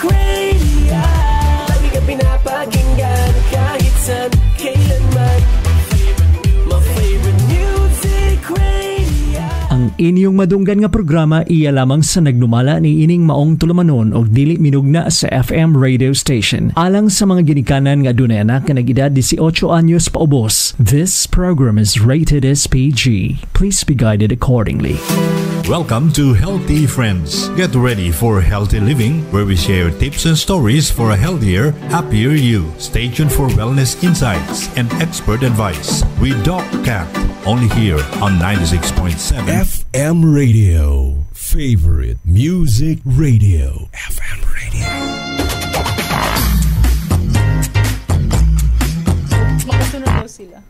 Radio. Lagi ka pinapakinggan kahit saan, kailanman. My favorite music radio. Ang inyong madunggan nga programa iya lamang sa nagnumala ni ining maong tulumanon og dili minugna sa FM radio station. Alang sa mga ginikanan nga dunay anak nga nag-edad 18 anyos paubos. This program is rated SPG. Please be guided accordingly. Welcome to Healthy Friends. Get ready for healthy living, where we share tips and stories for a healthier, happier you. Stay tuned for wellness insights and expert advice with Doc Cat, only here on 96.7 FM Radio. Favorite music radio. FM Radio. Makasunod daw sila.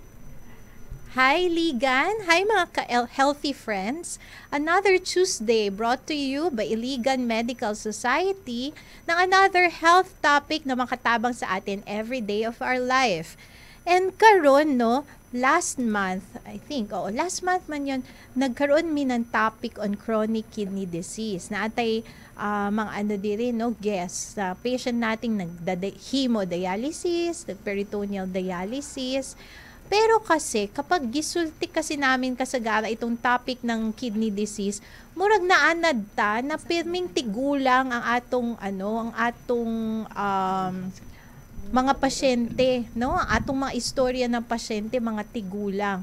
Hi, Ligan! Hi, mga healthy friends! Another Tuesday brought to you by Iligan Medical Society ng another health topic na makatabang sa atin every day of our life. And karon, no, last month man yun, nagkaroon mi ng topic on chronic kidney disease. Naatay mga guests, patient nating hemodialysis, peritoneal dialysis. Pero kasi, kapag gisulti kasi namin kasagara itong topic ng kidney disease, murag naanad ta na pirming tigulang ang atong mga pasyente, no? Ang atong mga istorya ng pasyente, mga tigulang.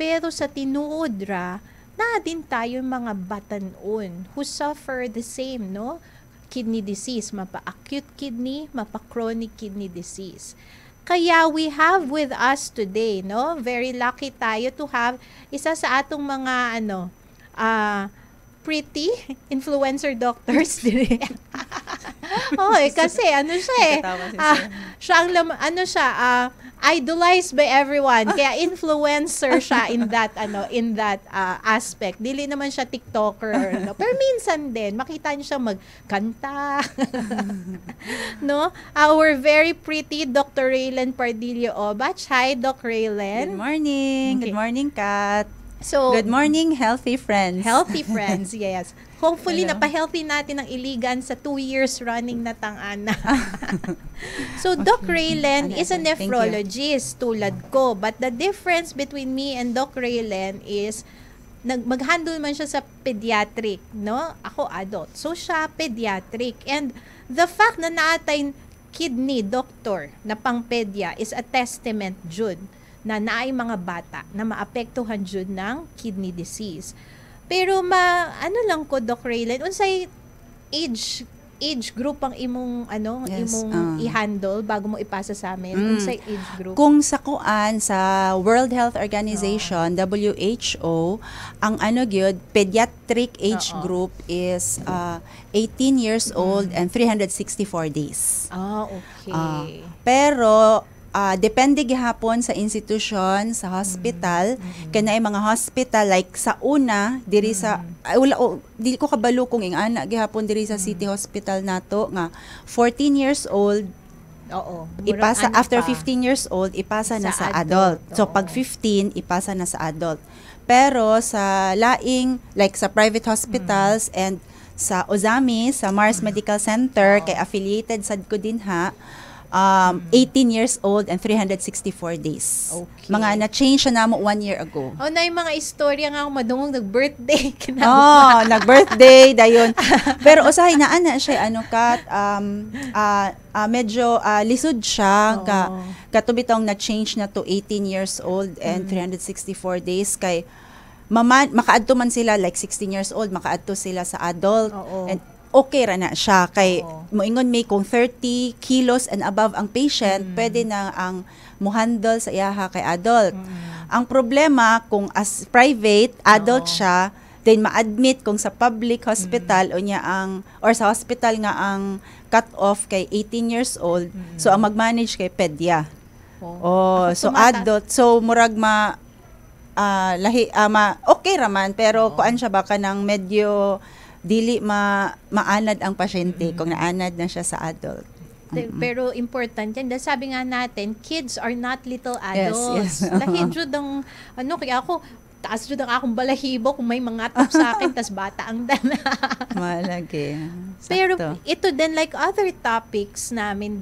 Pero sa tinuod ra, na din tayo mga batanon who suffer the same, no? Kidney disease, mapa-acute kidney, mapa-chronic kidney disease. Kaya we have with us today, no? Very lucky tayo to have isa sa atong mga pretty influencer doctors dire. Kasi siya idolized by everyone. Kaya influencer siya in that aspect. Dili naman siya TikToker, no? Pero minsan din makita niyo siya magkanta. No? Our very pretty Dr. Raylen Pardillo Obach. Hi, Doc Raylen. Good morning. Okay. Good morning, Kat. So, good morning, healthy friends. Healthy friends, yes. Hopefully, Hello. napahealthy natin ang Iligan sa 2 years running na tang-ana. So, Doc Raylen is a nephrologist tulad ko. But the difference between me and Doc Raylen is mag-handle man siya sa pediatric, no? Ako adult. So, siya pediatric. And the fact na naatay kidney doctor na pang-pedia is a testament, Jude, na naay mga bata na maapektuhan jud ng kidney disease. Pero lang ko, Doc Raylen, unsay age group ang imong i-handle bago mo ipasa sa amin? Unsay age group? Kung sa World Health Organization, WHO, ang pediatric age group is 18 years old and 364 days. Okay. Pero depende gihapon sa institution, sa hospital. Kanay mga hospital like sa una diri sa dili ko kabalo kung ingana gihapon diri sa City Hospital nato nga 14 years old. Oo. Ipasa after 15 years old ipasa na sa adult. So pag 15 ipasa na sa adult. Pero sa laing like sa private hospitals and sa Ozami, sa Mars Medical Center kay affiliated sad ko dinha 18 years old and 364 days. Okay. Mga na-change siya namo 1 year ago. Na yung mga istorya nga madungog nag-birthday. Nag-birthday dayon. Pero usahay na siya Kat, medyo lisod siya katubitong na-change na to 18 years old and 364 days kay makaadto man sila like 16 years old, makaadto sila sa adult and okay ra na siya kay moingon may kung 30 kilos and above ang patient pwede na ang muhandle sa iyaha kay adult. Ang problema kung as private adult siya then ma-admit kung sa public hospital or sa hospital nga ang cut off kay 18 years old so ang mag-manage kay pedia. So adult so murag okay raman pero kuan siya baka nang medyo dili maanad ang pasyente kung naanad na siya sa adult. Pero important yan. Dahil sabi nga natin, kids are not little adults. Yes. Dahil jud ang kaya ako taas rin ang akong balahibo kung may mga top sa akin, tas bata ang dana. Malagi. Pero Sakto. ito din, like other topics natin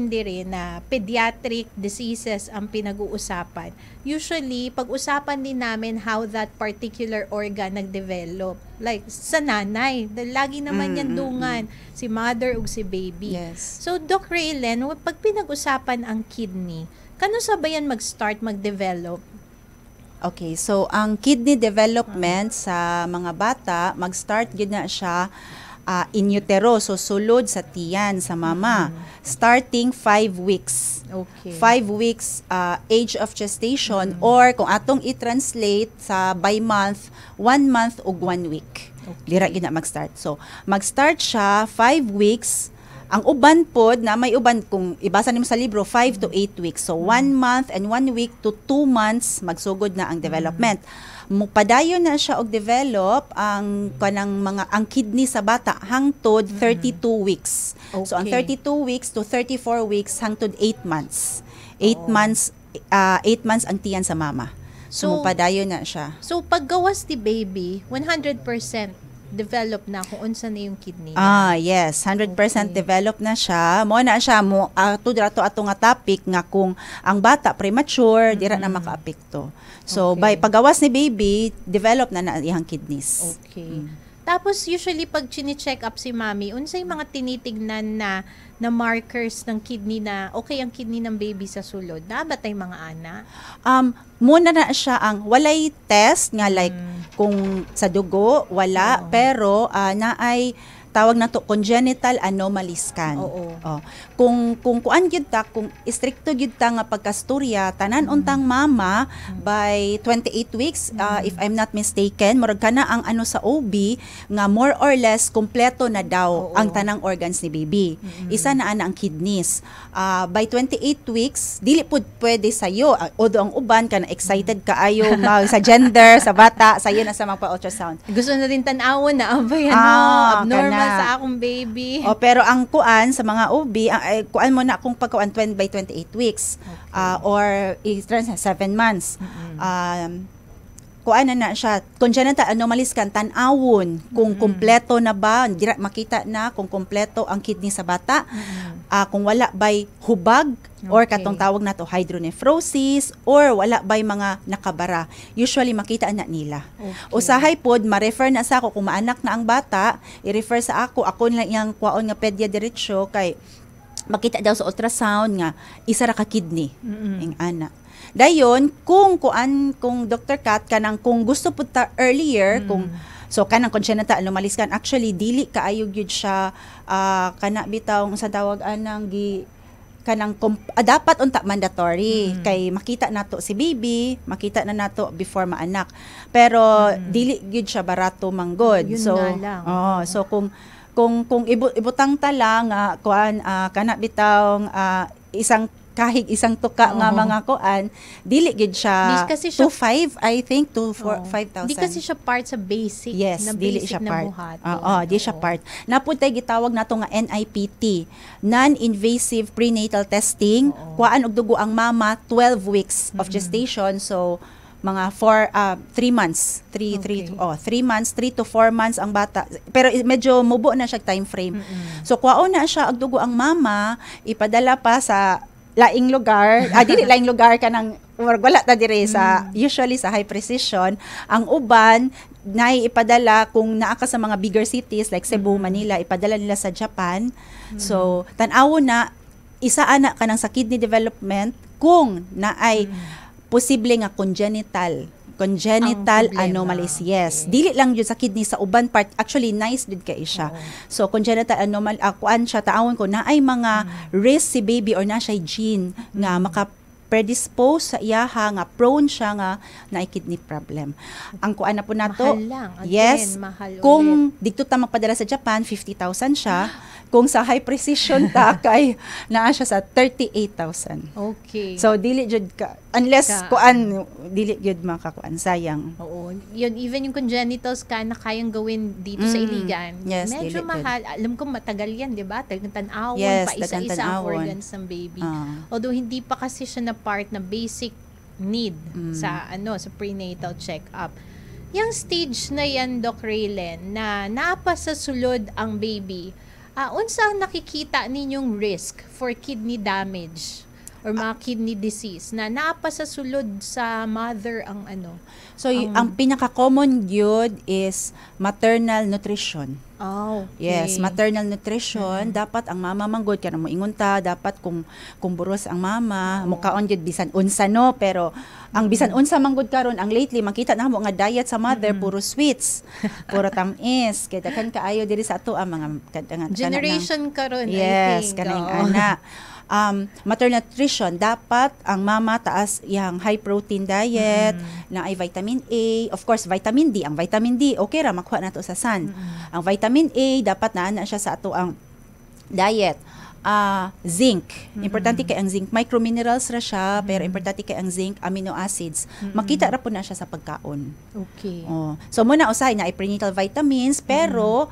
diri na pediatric diseases ang pinag-uusapan. Usually, pag-usapan din namin how that particular organ nag-develop. Like, sa nanay. Dahil lagi naman yan dungan. Si mother o si baby. Yes. So, Doc Raylen, pag pinag-usapan ang kidney, kano sabayan mag-start mag-develop? Okay, so ang kidney development sa mga bata, mag-start yun na siya in utero, so sulod sa tiyan sa mama, starting 5 weeks. Okay. 5 weeks age of gestation, or kung atong i-translate sa by month, 1 month ug 1 week. Okay. Dira gyud na mag-start. So, mag-start siya 5 weeks. Ang uban pod na may uban, kung ibasa nimo sa libro, 5 to 8 weeks. So 1 month and 1 week to 2 months magsugod na ang development. Mupadayon na siya og develop ang kanang mga ang kidney sa bata hangtod 32 weeks. So ang Okay. 32 weeks to 34 weeks hangtod 8 months. 8 months 8 months ang tiyan sa mama. So So, mupadayon na siya. So, paggawas ni baby, 100% develop na kung unsa na yung kidney niya. Yes, 100% Okay. develop na siya. Mo na siya mo ato ato nga topic nga kung ang bata premature, dira na makaapekto. So Okay. by pagawas ni baby, develop na iyang kidneys. Okay. Tapos, usually, pag chine-check up si mami, unsay mga tinitignan na markers ng kidney na okay ang kidney ng baby sa sulod? Nabatay mga ana? Muna na siya ang walay test nga like kung sa dugo wala, pero naay tawag nato congenital anomaly scan. Oo. Kung kuan gyud ta, kung istrikto gyud ta nga pagkastorya tanan untang mama by 28 weeks if I'm not mistaken, murag kana ang ano sa OB nga more or less kompleto na daw Oo. ang tanang organs ni baby. Isa na ana ang kidneys. By 28 weeks dili pud pwede sayo, although ang uban kana excited kaayo sa gender sa bata, sayo na sa mga ultrasound. Gusto na din tanawon na abay abnormal kana. sa akong baby. Pero ang kuan sa mga OB, kuan mo na kung pagkuan by 28 weeks or 7 months. Kuan na siya, congenital anomaly scan, tan-awon kung kumpleto na ba, dira makita na kung kumpleto ang kidney sa bata. Kung wala by hubag or Okay. katong tawag nato hydronephrosis or wala by mga nakabara, usually makita na nila. Okay. Usahay pod ma-refer na sa ako kung maanak na ang bata, i-refer sa ako lang iyang kwaon nga pedya diretsyo kay makita daw sa ultrasound nga isa ra ka kidney ing ana. Dayon kung Dr. Kat kanang kung gusto pud ta earlier kung so kanang congenital anomaly scan, actually dili kaayo gyud siya kana bitaw sa tawag anang kanang dapat unta mandatory kay makita nato si baby, makita na nato before maanak. Pero dili gyud siya barato manggod. Yun So na lang. so kung ibutang ta lang kana bitaw isang tuka nga mga kuan, dili gid siya Di kasi siya- 2.5 I think to 5,000. Di kasi siya part sa basic Yes, na dili basic siya na part. buhaton. Di siya part. Napud tay gitawag nato nga NIPT, non-invasive prenatal testing. Kuan og dugo ang mama 12 weeks of gestation. So mga 3 months, 3 months, 3 to 4 months ang bata. Pero medyo mubo na siya time frame. So kuwaon na siya og dugo ang mama, ipadala pa sa laing lugar, dili laing lugar kanang wala ta dire sa usually sa high precision. Ang uban nay ipadala kung naa ka sa mga bigger cities like Cebu, Manila, ipadala nila sa Japan. So tan-awon na isa ana kanang sa kidney development kung naay posible nga congenital Ang problema. anomalies. Yes. Okay. Dili lang yun sa kidney, sa uban part. Actually, nice did kay siya. So, congenital anomaly, kuan siya, taawon ko, na ay mga risk si baby or na siya gene nga maka-predispose sa iyaha, nga prone siya nga na kidney problem. Ang kuan na po nato, Mahal lang. Again, yes, mahal kung dito ta magpadala sa Japan, 50,000 siya. Kung sa high precision ta, kay naa siya sa 38,000. Okay. So dili jud ka unless dili jud makakuan, sayang. Oo. Yun, even yung congenital scan na kayang gawin dito sa Iligan, Yes, medyo dili mahal. Alam ko matagal yan, di ba? Tagang tanawon, Yes, pa isa-isa ang tagang-tanawon. organs ng baby. Ah. Although hindi pa kasi siya na part na basic need sa sa prenatal check-up. Yung stage na yan, Doc Raylen, na naapa sa sulod ang baby, unsa ang nakikita ninyong risk for kidney damage or mga kidney disease na naapa sa sulod sa mother ang So, ang pinaka-common yun is maternal nutrition. Oh, okay. Yes, maternal nutrition. Dapat ang mama manggod ka na mo ingunta. Dapat kung buros ang mama, mukaon yun bisan unsa no. Pero ang bisan unsa manggod karon ang lately, makita na mo nga diet sa mother, puro sweets, puro tamis. Kaya kan kaayo diri sa ato ang mga generation karon, yes, I think. kanang ana. Maternal nutrition, dapat ang mama taas yang high protein diet na ay vitamin A, of course vitamin D. Ang vitamin D okay ra makuha nato sa sun. Ang vitamin A dapat naa siya sa ato ang diet. Zinc, importante kay ang zinc, microminerals ra siya, pero importante kay ang zinc, amino acids. Makita ra po na siya sa pagkaon. Okay. So muna usahay na ay prenatal vitamins, pero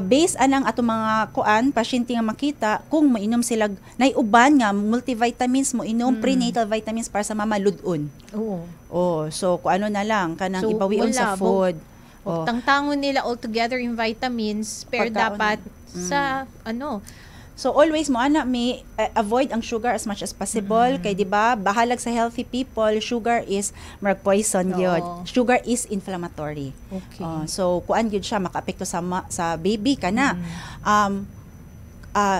based anang ato mga pasyente nga makita kung mainom sila naiuban nga multivitamins mo inom prenatal vitamins para sa mama ludon. So kuano na lang kanang ibawion sa food. Tangtangon nila all together in vitamins, pero Pagkaon. dapat sa So always mo ana may avoid ang sugar as much as possible kay di ba bahalag sa healthy people, sugar is marag poison gyud. Sugar is inflammatory. Okay. So kuan gyud siya makaapekto sa baby kana.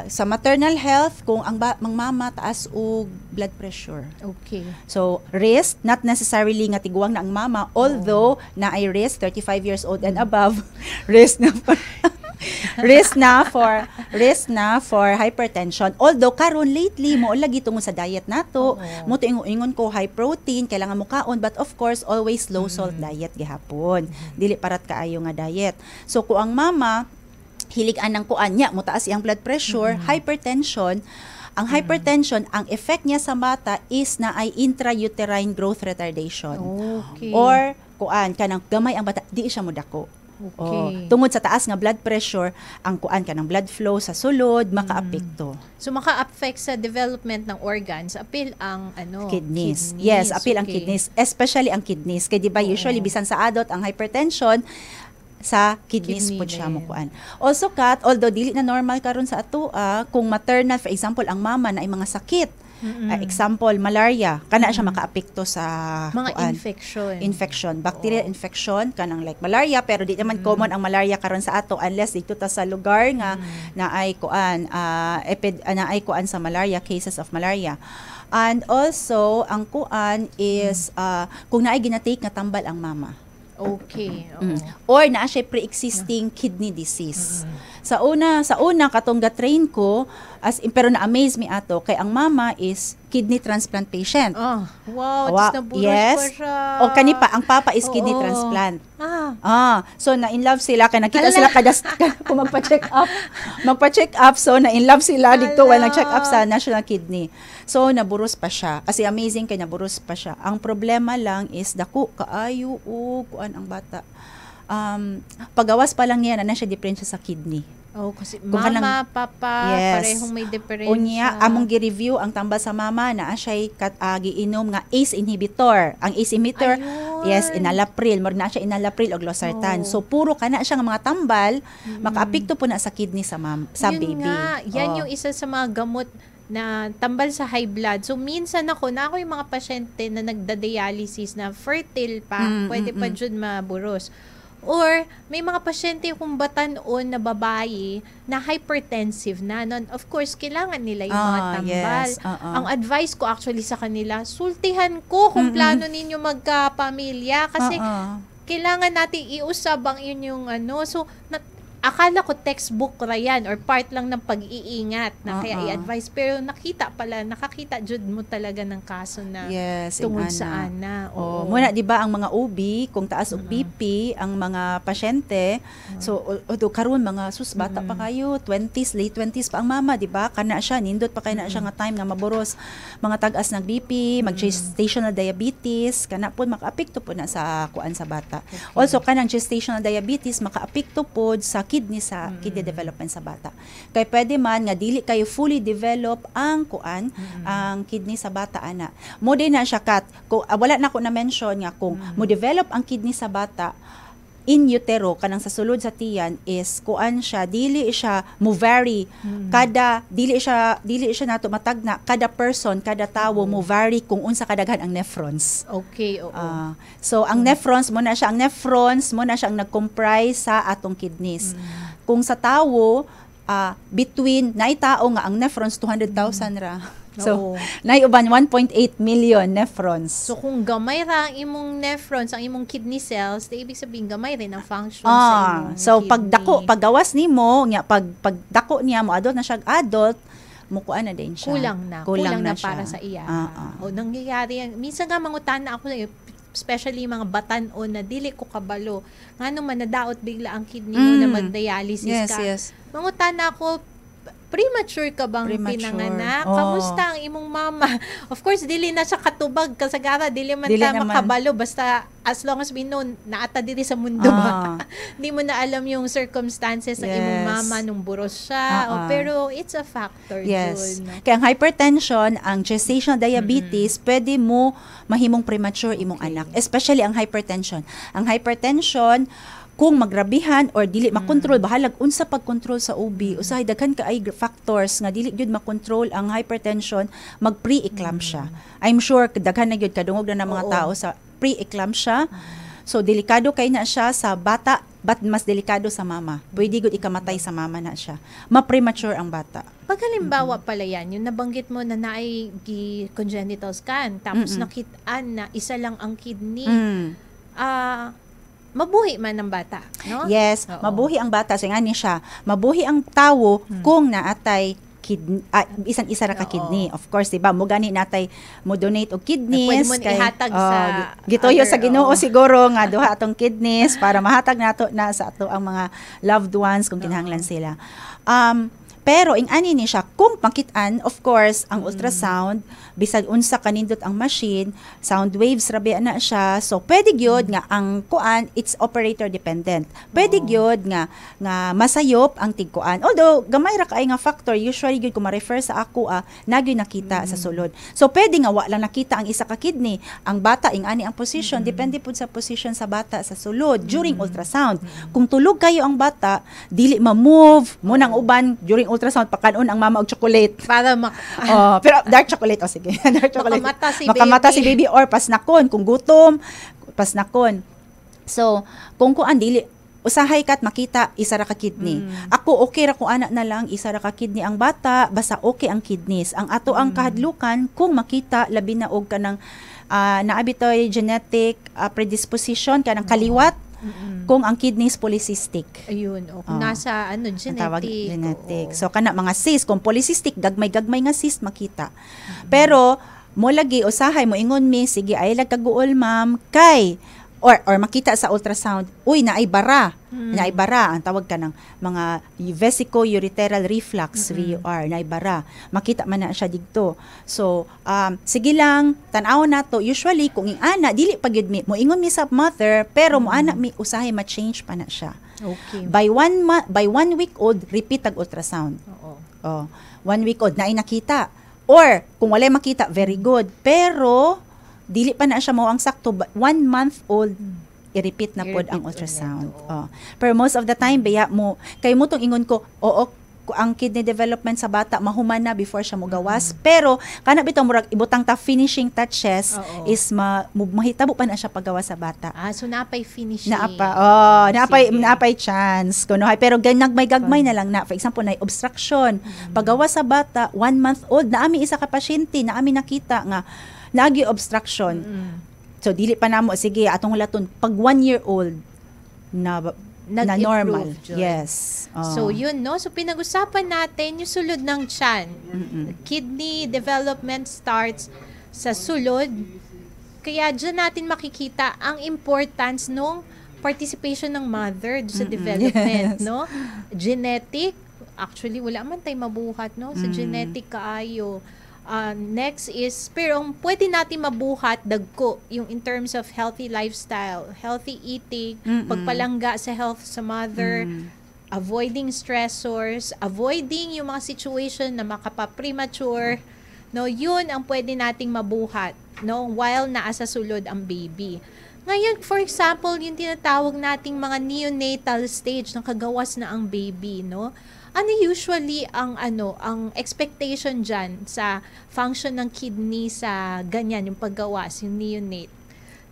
Sa maternal health kung ang mama taas og blood pressure. Okay. So risk not necessarily nga tiguang na ang mama, although na ay risk 35 years old and above, risk na for hypertension. Although karon lately mo lagi tungod sa diet nato, mo ingon ko high protein kailangan mo kaon, but of course always low salt diet gihapon. Dili parat kaayo nga diet. So kung ang mama hilig anang kuan nya mo taas iyang blood pressure, hypertension, ang hypertension, ang effect niya sa mata is na ay intrauterine growth retardation. Okay. Or kuan kanang gamay ang bata, di siya modako. Okay. Tungod sa taas nga blood pressure, ang kuan kanang blood flow sa sulod makaapekto. So maka-affect sa development ng organs, apil ang Kidneys. Yes, apil ang kidneys, especially ang kidneys. Kay di ba usually bisan sa adult ang hypertension sa kidneys po siya mo kuan. Also although dili na normal karon sa ato, kung maternal for example ang mama na ay mga sakit, example malaria, kana siya makaapekto sa mga kuan, infection, bacterial infection kanang like malaria, pero di naman common ang malaria karon sa ato unless dito ta sa lugar nga na ay kuan na ay kuan sa malaria, cases of malaria. And also ang kuan is kung naay ginatake nga tambal ang mama. Okay. Or naa siya pre-existing kidney disease. Sa una katong ga-train ko pero na-amaze mi ato kay ang mama is kidney transplant patient. Wow, naburos yes. pa siya. O kani pa ang papa is kidney transplant. So na in love sila kay nakita sila kung magpa-check up so na in love sila dito while nag-check up sa National Kidney. So naburos pa siya. Kasi amazing kay naburos pa siya. Ang problema lang is dako kaayo kuan ang bata. Pagawas pa lang niya na siya diferensya sa kidney. Kasi mama, papa, parehong may diferensya. Unya, among gi-review ang tambal sa mama na siya'y giinom nga ACE inhibitor. Ang ACE inhibitor, yes, enalapril. More na siya enalapril o losartan. So, puro ka na siya nga mga tambal, makaapekto po na sa kidney sa baby. Yan yung isa sa mga gamot na tambal sa high blood. So, minsan ako yung mga pasyente na nagda-dialysis na fertile pa, pwede pa dyan maburos. Or, may mga pasyente kung batanon na babae na hypertensive na. Of course, kailangan nila yung mga tambal. Yes, Ang advice ko actually sa kanila, sultihan ko kung plano ninyo magkapamilya. Kasi, kailangan natin iusab ang inyong So, akala ko textbook ra yan or part lang ng pag-iingat na kaya i-advise, pero nakakita jud mo talaga ng kaso na tungod sa ana. Muna di ba ang mga OB kung taas og BP ang mga pasyente, so karon mga bata pa kayo, 20s, late 20s pa ang mama, di ba? Kana siya nindot pa kay na siya nga time nga maboros mga tag-as ng BP, mag-gestational diabetes, kana po makaapekto po na sa kuan sa bata. Also kanang gestational diabetes makaapekto po sa kidney development sa bata. Kay pwede man nga dili kayo fully develop ang ang kidney sa bata ana. Mo din na siya kat wala na ko na mention nga kung mo develop ang kidney sa bata in utero kanang sa sulod sa tiyan is kuan siya dili siya mo vary kada dili siya nato matagna kada person kada tawo mo vary kung unsa kadaghan ang nephrons. Okay, oo. So ang nephrons mo na siya ang nag-comprise sa atong kidneys. Kung sa tawo between naay tao nga ang nephrons 200,000 ra. So, naiuban 1.8 million nephrons. So, kung gamay ra ang imong nephrons, ang imong kidney cells, ibig sabihin gamay rin ang function sa imong so, kidney. paggawas nimo, pagdako niya mo, adult na siya adult, mukuan na din siya. Kulang na siya. para sa iya. O, nangyayari yan. Minsan nga mangutana ako, especially mga batanon na dili ko kabalo. Nga naman, nadaot bigla ang kidney mo na mag-dialysis ka. Yes. Mangutana ako, premature ka bang pinanganak? Kamusta ang imong mama? Of course, dili na siya katubag kasagara, dili man ta makabalo basta as long as we know naata diri sa mundo ba. Hindi mo na alam yung circumstances ng imong mama nung buros siya. Pero it's a factor dun. Kaya ang hypertension, ang gestational diabetes, pwede mo mahimong premature imong anak. Especially ang hypertension. Ang hypertension, kung magrabihan or dili makontrol bahalag unsa pagkontrol sa OB usahay daghan ka ay factors nga dili gyud makontrol ang hypertension mag pre-eclampsia. I'm sure daghan na gyud kadungog na mga tao sa pre-eclampsia. So delikado kay na siya sa bata but mas delikado sa mama. Pwede gud ikamatay sa mama na siya. Ma-premature ang bata. Pag halimbawa pala yan, yung nabanggit mo na naay congenital scan tapos nakitaan na isa lang ang kidney. Mabuhi man ang bata, no? Yes, mabuhi ang bata. So nga ni siya, mabuhi ang tawo kung naatay kidney, isang-isa ra ka kidney. Of course, diba? Mo gani natay mo donate og kidneys. Pwede mo ihatag sa gituyo sa Ginoo siguro nga duha atong kidneys para mahatag nato na sa ato ang mga loved ones kung kinahanglan sila. Pero ingani ni siya kung pakitaan, of course, ang ultrasound bisag unsa kanindot ang machine, sound waves rabi na siya. So pwede gyud nga ang kuan it's operator dependent. Pwede gyud nga masayop ang tigkuan. Although gamay ra kaay nga factor usually gyud kung ma-refer sa ako nagyoy nakita sa sulod. So pwede nga wa lang nakita ang isa ka kidney. Ang bata ingani ang position depende pud sa position sa bata sa sulod during ultrasound. Kung tulog kayo ang bata, dili ma-move mo nang uban during ultrasound pakanon ang mama og chocolate para pero dark chocolate sige dark chocolate makamata si baby or pasnakon kung gutom pasnakon. So kung kuan dili usahay kat makita isa ra ka kidney. Ako okay ra ko ana na lang isa ra ka kidney ang bata basta okay ang kidneys. Ang ato ang kahadlukan kung makita labi na og kanang naabitoy genetic predisposition kanang kaliwat kung ang kidneys polycystic. Ayun, kung nasa genetic. So kana mga cyst, kung polycystic gagmay nga cyst makita. Pero mo lagi usahay mo ingon mi sige ay lag kaguol ma'am kay or makita sa ultrasound naay bara ang tawag ka ng mga vesico-ureteral reflux VUR naay bara makita man na siya digto. So sige lang tan-aw nato usually kung ana dili pa gyud mi mo ingon mi sa mother pero mo ana mi usahay ma-change pa na siya. Okay. By 1 week old repeat ag ultrasound. 1 week old naay nakita or kung walay makita very good pero dili pa na siya mo ang sakto 1 month old i-repeat na pod ang ultrasound. Pero most of the time baya mo kay mo tong ingon ko ang kidney development sa bata mahuman na before siya mo gawas pero kana bitong murag ibutang ta finishing touches is mahitabo pa na siya paggawas sa bata. So napay finishing. Napay chance kuno pero gagmay na lang na for example na obstruction paggawas sa bata 1 month old na ami isa ka pasyente na ami nakita nga nagi obstruction. So dili pa namo sige atong laton pag 1 year old na normal. Yes. So yun no. So pinag-usapan natin yung sulod ng tiyan. Kidney development starts sa sulod. Kaya diyan natin makikita ang importance nung participation ng mother sa development, no? Genetic, actually wala man tay mabuhat no sa genetic kaayo. Next is, pero pwede natin mabuhat dagko yung in terms of healthy lifestyle, healthy eating, pagpalangga sa health sa mother, avoiding stressors, avoiding yung mga situation na makapa-premature, no, yun ang pwede nating mabuhat, no, while naasa sulod ang baby. Ngayon, for example, yung tinatawag nating mga neonatal stage, ng kagawas na ang baby, no? Ano usually ang expectation dyan sa function ng kidney sa ganyan, yung paggawas, yung neonate?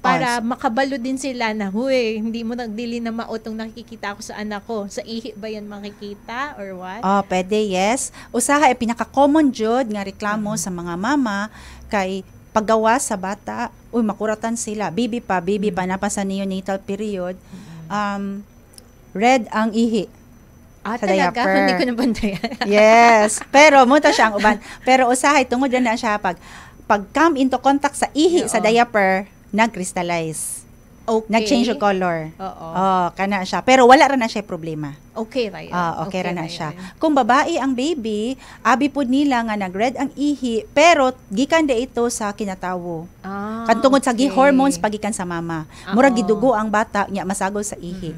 Para makabalo din sila na, huy, hindi mo nagdili na maotong nakikita ko sa anak ko. Sa ihi ba yan makikita or what? Pwede, yes. Usaha, pinaka-common jud nga reklamo sa mga mama kay paggawas sa bata, makuratan sila. Baby pa na pa sa neonatal period. Red ang ihi. Sa talaga? diaper. Hindi ko nabantayan. Yes. Pero, muto siya ang uban. Pero usahay, tungod na siya pag come into contact sa ihi sa diaper, nag-crystallize. Okay. Nag-change yung color. Oo. Kana siya. Pero wala ra na siya problema. Okay ra yun. Okay ra na siya. Kung babae ang baby, abi po nila nga nag-red ang ihi, pero gikan de ito sa kinatawo. Kantungod sa gi-hormones pagikan sa mama. Murag gidugo ang bata, nya masagol sa ihi.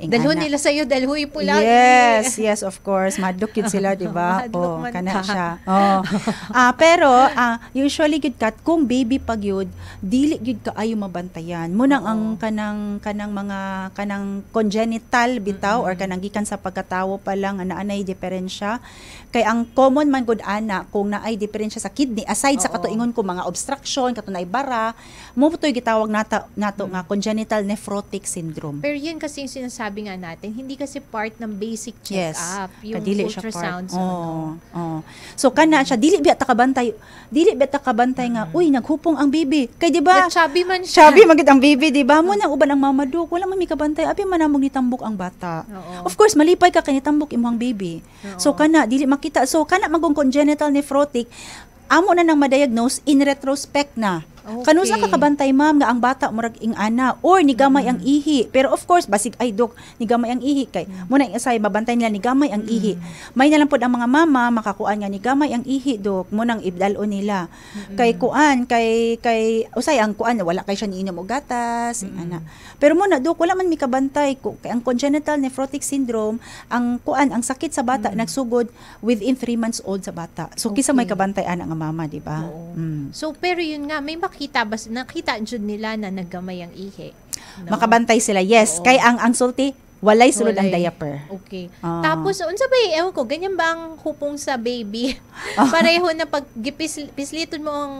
Dalhon nila sa'yo, dalhuy po lang. Yes, of course. Madlok yun sila, di ba? Kana siya. Pero, usually, yun kat, kung baby pag yun, dili yun ka ayo mabantayan. Munang ang kanang congenital bitaw, or kanang gikan sa pagkatawo pa lang, naanay diferensya. Kay ang common man good ana, kung naay diferensya sa kidney, aside sa katuingon ko, mga obstruction, katunay bara, mo po gitawag nato nga congenital nephrotic syndrome. Pero yun kasi yung sinasabi nga natin, hindi kasi part ng basic check-up, yung kadili ultrasound. So kana siya dili biya ta kabantay nga uy naghupong ang baby. Kay di ba? Chubby man siya. Chubby magid ang baby, di ba? Mo nang uban ang mama do, wala man mi kabantay, abi man namog nitambok ang bata. Of course malipay ka kay nitambok imong baby. So kana dili makita. So kana magong congenital nephrotic, amo na nang ma-diagnose in retrospect na. Kanus na kakabantay ma'am nga ang bata murag ing ana or ni gamay ang ihi. Pero of course basig ay dok ni gamay ang ihi kay muna isay mabantay nila ni gamay ang ihi. May na lang pod ang mga mama makakuan nga ni gamay ang ihi dok munang ibdalo nila. Kay kuan kay usay ang kuan wala kay siya niinom og gatas ana. Pero muna dok wala man mi kabantay kay ang congenital nephrotic syndrome ang kuan ang sakit sa bata nagsugod within 3 months old sa bata. So kisa may kabantay ana nga mama di ba? So pero yun nga may nakita jud nila na naggamay ang ihi. No? Makabantay sila, yes. Kay ang sulti, walay sulod ang diaper. Okay. Tapos, unsa ba ewan ko, ganyan ba ang hupong sa baby? Pareho na pag pisliton mo ang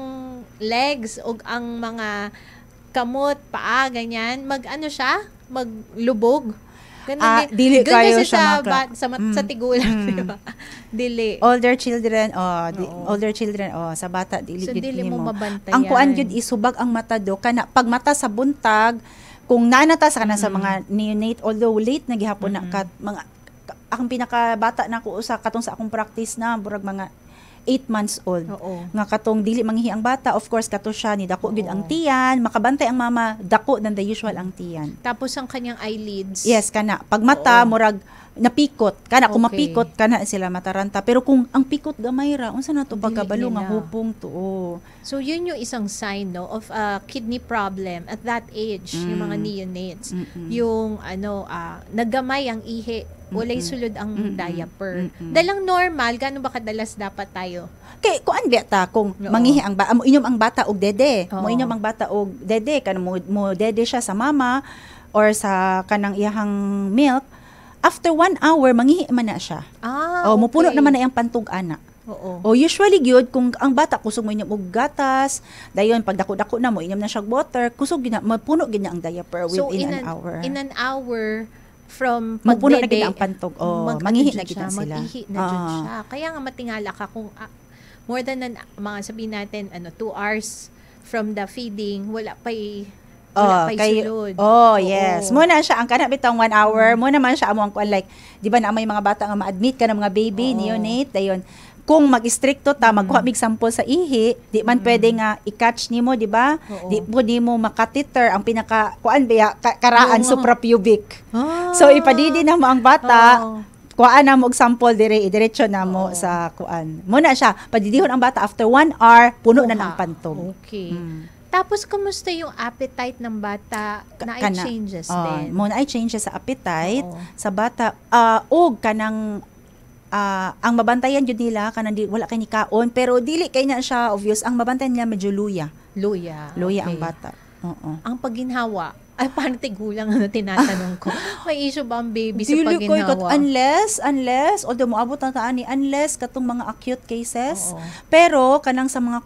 legs o ang mga kamot, paa, ganyan, maglubog. Dili kayo siya sa tigulang, di ba? Dili. Older children, sa bata dili so, dili mo mabantayan. Ang kuan gyud isubag ang mata do kana pag mata sa buntag kung nanata sa kana sa mga neonate although late na gihapon na kat mga akong pinakabata na ko usa katong sa akong practice na burag mga 8 months old. Nga katong dili manghihi ang bata, of course kato siya ni dako gyud ang tiyan, makabantay ang mama, dako than the usual ang tiyan. Tapos ang kanyang eyelids. Yes, kana. Pag mata murag napikot, kana kung mapikot kana sila mataranta. Pero kung ang pikot gamay ra, unsa na to pagkabalo nga hupong to. So yun yung isang sign no of a kidney problem at that age, yung mga neonates. Yung naggamay ang ihi, walay sulod ang diaper. Dalang normal, gaano ba kadalas dapat tayo? Kay kuan ta kung mangihi ang mo inom ang bata og dede. Mo inom ang bata og dede kanang mo dede siya sa mama or sa kanang iyahang milk. After 1 hour mangihi man na siya. Mupuno naman na iyang pantug ana. Usually gyud kung ang bata kusog mo inom og gatas, dayon pag dako-dako na mo inom na siya water, kusog gyud na mapuno gyud na ang diaper within an hour. In an hour from mapuno na pagdede, gyud ang pantog. Mangihi na gyud sila. Mangihi na gyud siya. Kaya nga matingala ka kung more than mga sabihin natin 2 hours from the feeding, wala pa'y sulod. Yes. Muna siya ang kana bitang 1 hour, muna man siya amo ang kuan like, di ba na may mga bata nga ma-admit ka ng mga baby neonate dayon. Kung mag-stricto ta magkuha mig sample sa ihi, di man pwede nga i-catch nimo, di ba? Di mo makatiter ang pinaka kuan ba karaan suprapubic. So ipadidi na mo ang bata. Kuhaan na mo og sample diretso na mo sa kuan. Muna siya padidihon ang bata after 1 hour puno na ng pantog. Okay. Tapos, kumusta yung appetite ng bata? Na ay changes din? Muna ay changes sa appetite, Oo. sa bata. Og kanang, ang mabantayan yun nila, kanang wala kay ni kaon, pero dili kay na siya obvious. Ang mabantayan nila medyo luya. Luya. Luya ang okay. bata. Oo. Ang pagginhawa, ay parang tigulang na tinatanong ko. May issue ba ang baby sa Dili ko pagginhawa? unless, although moabot na taan ni, unless katong mga acute cases, Oo. pero kanang sa mga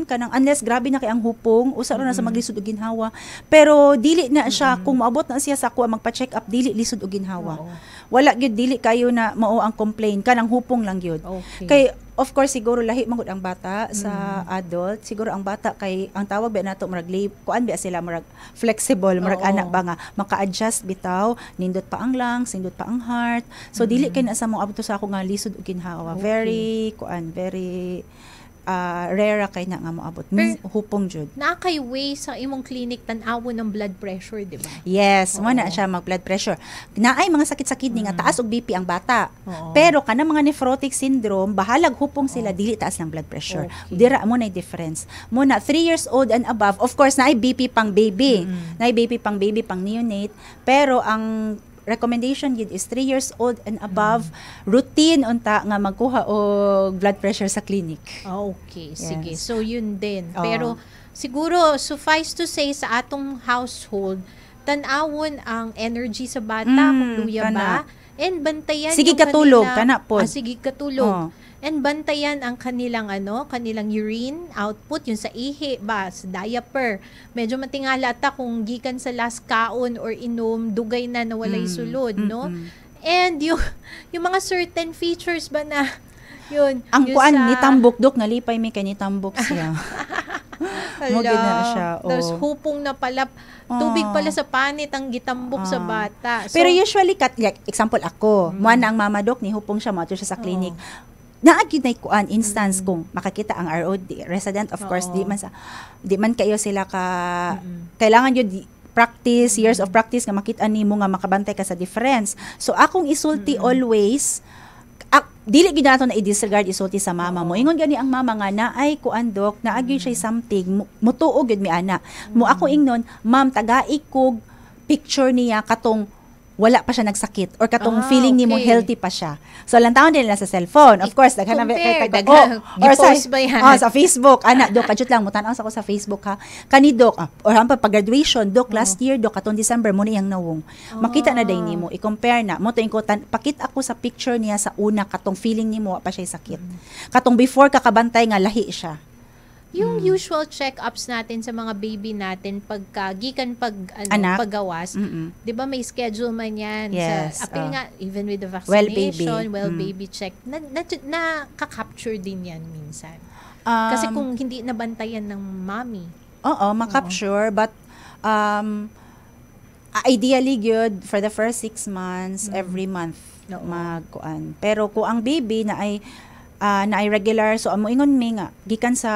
kanang unless grabe na kay ang hupong, usa ra na sa maglisod og ginhawa, pero dili na siya, kung moabot na siya sa kuha magpa-check up, dili lisod og ginhawa. Oo. Wala gyud, dili kayo na mao ang complain, kanang hupong lang gyud. Okay. Kay of course siguro lahi man gud ang bata sa adult, siguro ang bata kay ang tawag ba nato murag kuan ba sila murag flexible, murag Oo. anak ba nga maka-adjust bitaw, nindot pa ang lungs, nindot pa ang heart. So dili kay na sa mo abot sa ako nga lisod og ginhawa. Okay. Very rare kay na nga moabot. Hupong jud. Nakay way sa imong clinic tan-awon ng blood pressure, di ba? Yes, Oo. mo na siya mag blood pressure. Naay mga sakit sa kidney nga taas og BP ang bata. Oo. Pero kana mga nephrotic syndrome, bahalag hupong sila, dili taas ng blood pressure. Okay. Dira mo na difference. Mo na 3 years old and above, of course naay BP pang baby. Naay BP pang baby pang neonate, pero ang recommendation gid is 3 years old and above, routine unta nga magkuha og blood pressure sa clinic. Okay, sige. Yes. So, yun din. Oo. Pero, siguro, suffice to say, sa atong household, tan-awon ang energy sa bata, kung luya ba, kana. and bantayan Sige yung katulog, kanila- kana pod. sige katulog. Oo. And bantayan ang kanilang kanilang urine output, yung sa ihi ba, sa diaper. Medyo matingala ta kung gikan sa last kaon or inom, dugay na nawalay sulod, no? And yung mga certain features ba na yun. Ang yun kuan sa- ni tambok dok nalipay mi kay ni tambok siya. Mo gid na siya. Tapos Oo. hupong na pala, tubig pala sa panit ang gitambok sa bata. So, Pero usually, like, example ako, muan na ang mama doc, ni hupong siya, mato siya sa clinic. Naagid na kuan instance kung makakita ang ROD resident, of course, di man kayo sila kailangan yun practice, years of practice nga makita nimo nga makabantay ka sa difference. So akong isulti always, dili gid nato na i-disregard isulti sa mama mo. Ingon gani ang mama nga naay kuan dok, naagi siya something, mutuog gid mi ana. Mo ako ingnon, ma'am tagai kog picture niya katong wala pa siya nagsakit or katong feeling nimo okay. healthy pa siya. So lantaon din nila sa cellphone. Of course, daghan na compare, or sa gipost ba yan? sa Facebook. Ana, dok, kadjut lang mo tan-aw sa ko sa Facebook ha. Kani dok, or hampa pag graduation, dok last year dok katong December mo na iyang nawong. Makita na day nimo, i-compare na. Mo to ko pakit ako sa picture niya sa una katong feeling nimo wa pa siya sakit. Katong before kakabantay nga lahi siya. yung usual check-ups natin sa mga baby natin gikan Anak. paggawas, 'di ba may schedule man yan Yes, sa apil nga even with the Well baby. vaccination, baby check na ka-capture din yan minsan. Kasi kung hindi nabantayan ng mommy. Oo, makapture, but ideally good for the first 6 months, every month magkuan. Pero kung ang baby na ay regular, so amo ingon mi nga gikan sa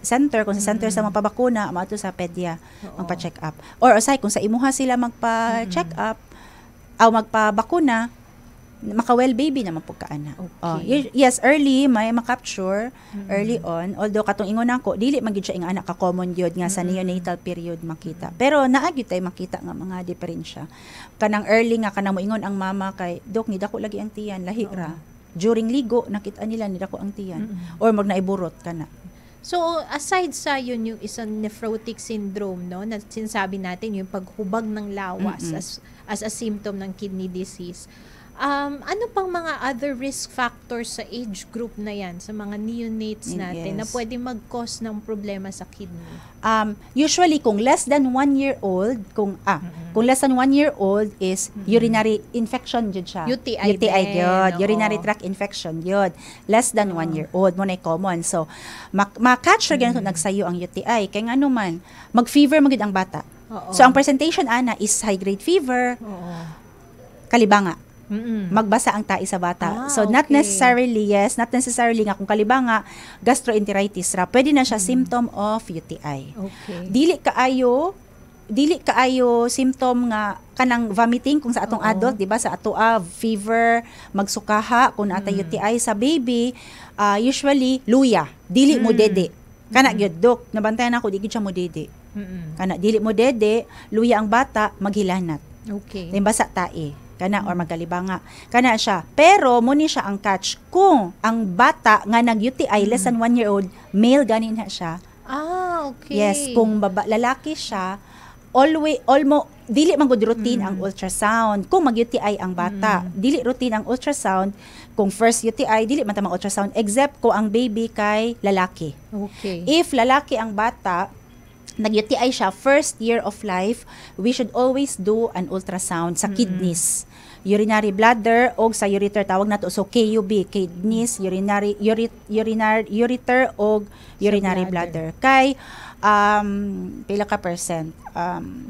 center, kung sa center sa magpabakuna, maato sa pedia magpa-check up. Or aside kung sa imuha sila magpa-check up o magpabakuna, maka-well baby naman po kaana. Okay. Yes, early may makapture early on, although katong ingon nako dili man gyud siya ing anak ka common gyud nga sa neonatal period makita. Pero naa gyud tay makita nga mga diferensya. Kanang early nga kanang moingon ang mama kay dok ni dako lagi ang tiyan, lahi ra. During ligo nakita nila ni dako ang tiyan or mag naiburot kana. So, aside sa yun yung isang nephrotic syndrome, no, na sinasabi natin yung paghubag ng lawas as a symptom ng kidney disease, ano pang mga other risk factors sa age group na yan, sa mga neonates natin, na pwede mag-cause ng problema sa kidney? Usually, kung less than 1 year old, kung less than 1 year old is urinary infection yun siya. UTI din, yun. oo. Urinary tract infection yun. Less than 1 year old, mo na common. So, ma-catch ra ganito nagsayo ang UTI. Kaya nga naman, mag-fever magid ang bata. So, ang presentation, ana, is high-grade fever, kalibanga. Magbasa ang tai sa bata. So, not necessarily nga kung kalibanga, gastroenteritis ra. Pwede na siya symptom of UTI. Okay. Dili kaayo symptom nga kanang vomiting kung sa atong adult, di ba? Sa ato fever, magsukaha, kung ata UTI sa baby, usually luya, dili mo dede. Kana gyud dok, nabantayan ako di gyud siya mo dede. Kana dili mo dede, luya ang bata, maghilanat. Okay. Basa tae. Kana or magalibanga. Kana siya. Pero muni siya ang catch. Kung ang bata nga nag-UTI less than 1 year old, male ganin na siya. Okay. Yes, kung lalaki siya, dili man gud routine ang ultrasound. Kung mag-UTI ang bata, dili routine ang ultrasound. Kung first UTI, dili man ta ultrasound except ko ang baby kay lalaki. Okay. If lalaki ang bata, nag-UTI siya first year of life, we should always do an ultrasound sa kidneys, urinary bladder o sa ureter, tawag nato so KUB, kidneys, ureter o urinary bladder. Kay pila ka percent?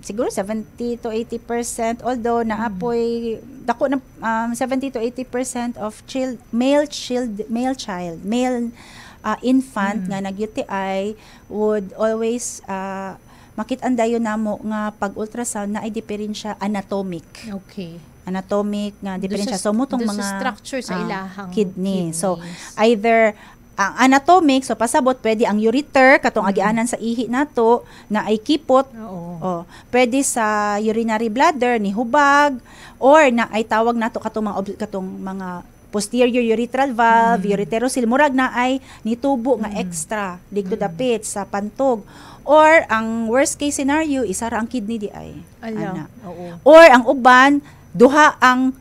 Siguro 70 to 80%, although naapoy dako na 70 to 80% of male infant nga nag-UTI would always makit-an dayon namo nga pag-ultrasound na ay diferensya anatomic. Okay. Anatomic nga diferensya. So mutong mga structure sa ilahang kidney. So either ang anatomic, so pasabot pwede ang ureter katong agianan sa ihi nato na ay kipot. Oo. Pwede sa urinary bladder ni hubag or na ay tawag nato katong mga posterior urethral valve, ureterosil, murag na ay nitubo nga extra, digdo dapit sa pantog. Or, ang worst case scenario, isa ra ang kidney di ay. Ala, oo. Or, ang uban, duha ang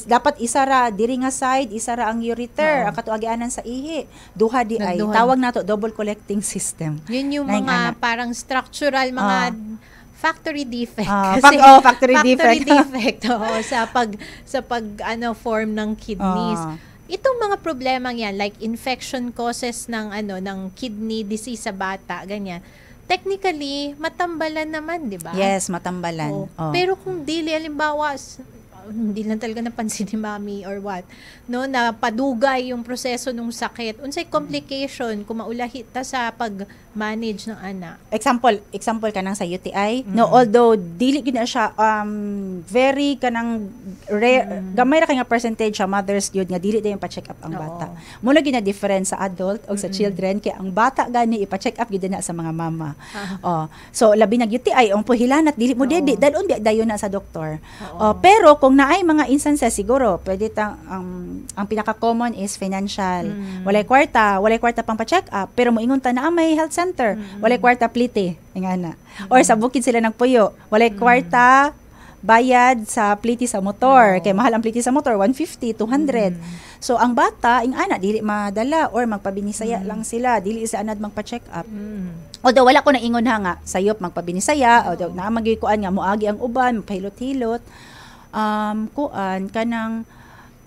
dapat isa ra, diri nga side, isa ra ang ureter, ang katuagianan sa ihi. Duha di ay. Tawag nato double collecting system. Yun yung mga parang structural, mga factory defect factory defect sa pag form ng kidneys. Itong mga problema yan like infection causes ng kidney disease sa bata, ganyan. Technically matambalan naman, 'di ba? Yes, matambalan. Pero kung dili halimbawa hindi lang talaga napansin ni mami or what, no, na padugay yung proseso ng sakit. Unsay complication kung maulahi ta sa pag-manage ng anak? Example kanang sa UTI. No, although dili gyud na siya very kanang rare, gamay ra kay nga percentage sa mothers gyud nga dili dayon pa-check up ang bata. Muna gyud na difference sa adult o sa children kay ang bata gani ipa-check up gyud na sa mga mama. So labi nag UTI ang puhilanat dili mo dedi dalon dayon na sa doktor. Pero kung naay mga instances siguro pwede ang pinaka-common is financial. Walay kwarta pang pa-check up pero moingon ta na may health center. Walay kwarta plite ingana. Or sa bukid sila nagpuyo, walay kwarta bayad sa pliti sa motor. Kay mahal ang pliti sa motor, 150, 200. So ang bata ingana dili madala or magpabinisaya lang sila, dili sa anad magpa-check up. Although wala ko na ingon nga sayop magpabinisaya, although na magikuan nga moagi ang uban, magpahilot-hilot. Kuan kanang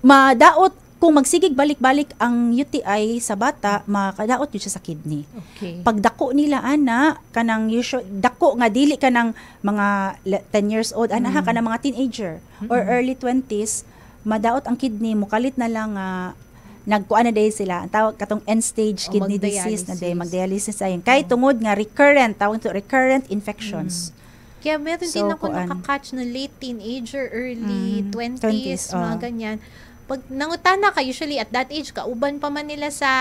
madaot kung magsigig balik-balik ang UTI sa bata, makadaot yun siya sa kidney. Okay. Pag dako nila ana kanang dako nga dili kanang mga 10 years old ana kanang mga teenager or early 20s, madaot ang kidney mo kalit na lang nagkuan na day sila ang tawag katong end stage kidney disease na day magdialysis ayon kay tungod nga recurrent infections. Kaya meron din ako nakakatch na late teenager, early 20s, mga ganyan. Pag nangutana ka, usually at that age, kauban pa man nila sa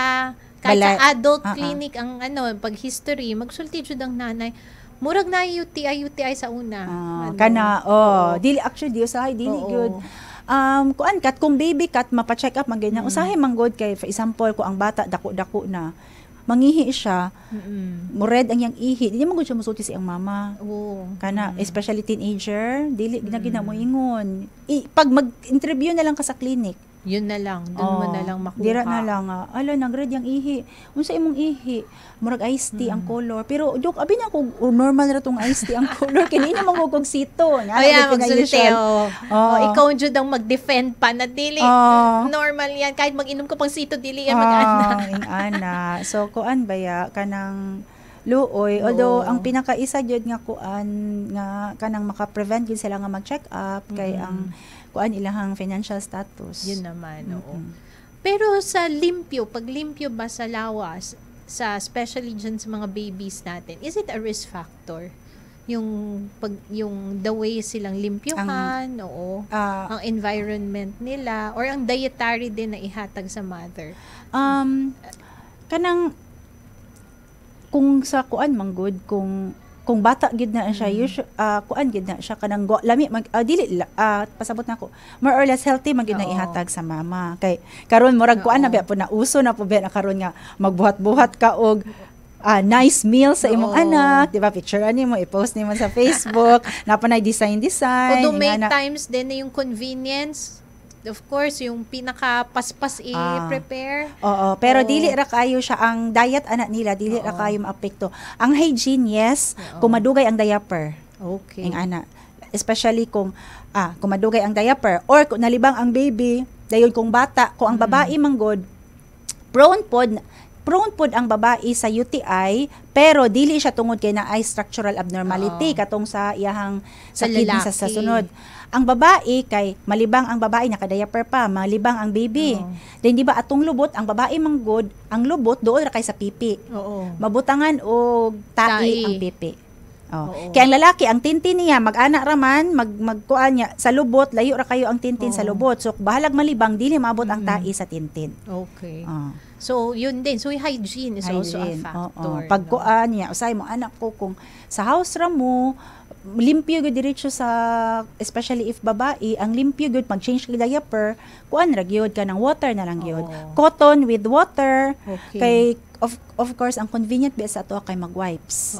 adult clinic, ang pag history, magsulti jud ang nanay. Murag na UTI sa una. Dili actually, dili good. Kuan kat, kung baby kat, mapa-check up, ganyan. Usahay manggod kay, for example, kung ang bata, dako-dako na, mangihi siya, red ang yang ihi, hindi mo gud siya musulti sa iyang mama. Kana, especially teenager, dili na mo ingon. Pag mag-interview na lang ka sa clinic, yun na lang, doon mo na lang makuha. Dira na lang, nag-red yung ihi. Unsa imong ihi? Murag iced tea ang color. Pero, dok, abi na kung normal na itong iced tea ang color. Kini na mangugog sito. Magsulti. Ikaw jud ang mag-defend pa na dili. Normal yan. Kahit mag-inom ka pang sito, dili yan mag-ana. So, kuan baya, kanang luoy. Although, ang pinakaisa jud nga kuan, nga kanang maka-prevent yun sila nga mag-check up. Kay ang kuan ilahang financial status. Yun naman, oo. Pero sa limpyo, pag limpyo ba sa lawas, especially dyan sa mga babies natin, is it a risk factor? Yung the way silang limpyohan, ang environment nila, or ang dietary din na ihatag sa mother? Kanang, kung sa kuan manggod, kung kung bata gid na siya, kuan gid na siya kanang lami pasabot na ko. More or less healthy man gid na ihatag sa mama. Kay karon murag kuan na ba po na uso na po ba na karon nga magbuhat-buhat ka og nice meal sa imong anak, di ba? Picture mo, i-post nimo sa Facebook, napanay design. Although may times din na yung convenience, of course, yung pinaka-paspas i-prepare. Oo, pero dili ra kayo siya ang diet anak nila, dili ra kayo maapekto. Ang hygiene, yes, kung madugay ang diaper. Okay. Ang anak. Especially kung madugay ang diaper or kung nalibang ang baby, dayon kung bata, kung ang babae manggod, prone pod ang babae sa UTI, pero dili siya tungod kay naay structural abnormality katong sa iyahang sakit sa sunod. Ang babae kay malibang ang babae naka-diaper pa, malibang ang baby. Then di ba atong lubot ang babae manggod, ang lubot dool ra kay sa pipi. Mabutangan og tai ang pipi. Kaya ang lalaki ang tintin niya mag-ana ra man, magkuan niya sa lubot, layo ra kayo ang tintin sa lubot. So bahalag malibang dili maabot ang tai sa tintin. Okay. So yun din. So hygiene is also a factor. Pagkuan niya, usay mo anak ko kung sa house ra mo limpyo gyud diretso sa, especially if babae, ang limpyo gyud mag-change kay diaper, kuan ra gyud kanang water na lang gyud. Cotton with water. Kay of course ang convenient ba sa ato kay mag-wipes.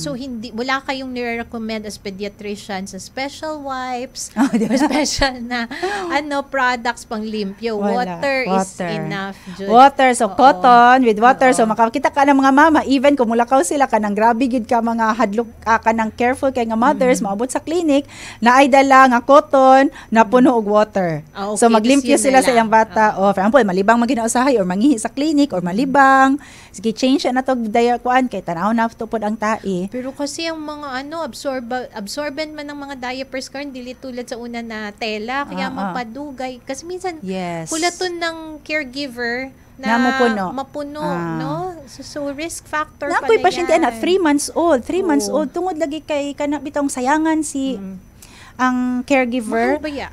So hindi wala kayong nire-recommend as pediatrician sa special wipes or special na products pang limpyo. Water is enough. Water, so cotton with water. So makakita ka ng mga mama, even kung mulakaw sila kanang grabe gid ka mga hadlok kanang careful kay nga mothers maabot sa clinic na ay dala nga cotton na puno og water. So maglimpyo sila sa iyang bata. For example, malibang maghinausahay or mangihi sa clinic or malibang, sige change na to daya kuan kay tanaw na to pod ang tai. Pero kasi ang mga absorbent man ng mga diapers karon dili tulad sa una na tela kaya mapadugay kasi minsan pulaton ng caregiver na mapuno no? So risk factor pa na yan. Pasyente na 3 months old tungod lagi kay kana bitong sayangan si ang caregiver. Mahal ba ya?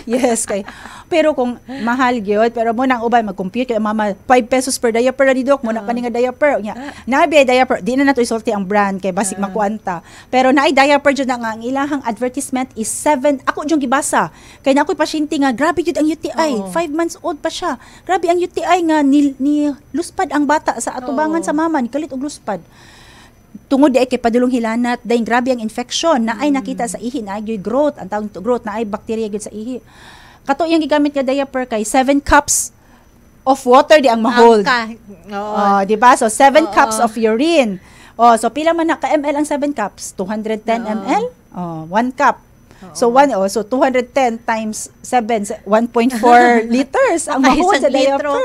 Yes kay. Pero kung mahal gyud, pero mo nang ubay mag-compute kay mama 5 pesos per diaper na didok mo na kani nga diaper nya. Nabi diaper, di na nato isulti ang brand kay basic makuanta. Pero naay diaper jud na nga ang ilahang advertisement is 7. Ako jung gibasa. Kay na ako'y pasyente nga grabe jud ang UTI. 5 months old pa siya. Grabe ang UTI nga ni luspad ang bata sa atubangan sa mama ni kalit og luspad. Tungod di ay kay padulong hilanat, dahil grabe ang infection na ay nakita sa ihi, na ay growth, ang tawag growth, na ay bacteria gyud sa ihi. Kato yung gigamit nga diaper kay 7 cups of water di ang ma-hold. Di ba? So 7 cups of urine. So pila man na ka ml ang 7 cups? 210 ml? 1 cup. So 210 times 7, 1.4 liters ang mahon sa diaper.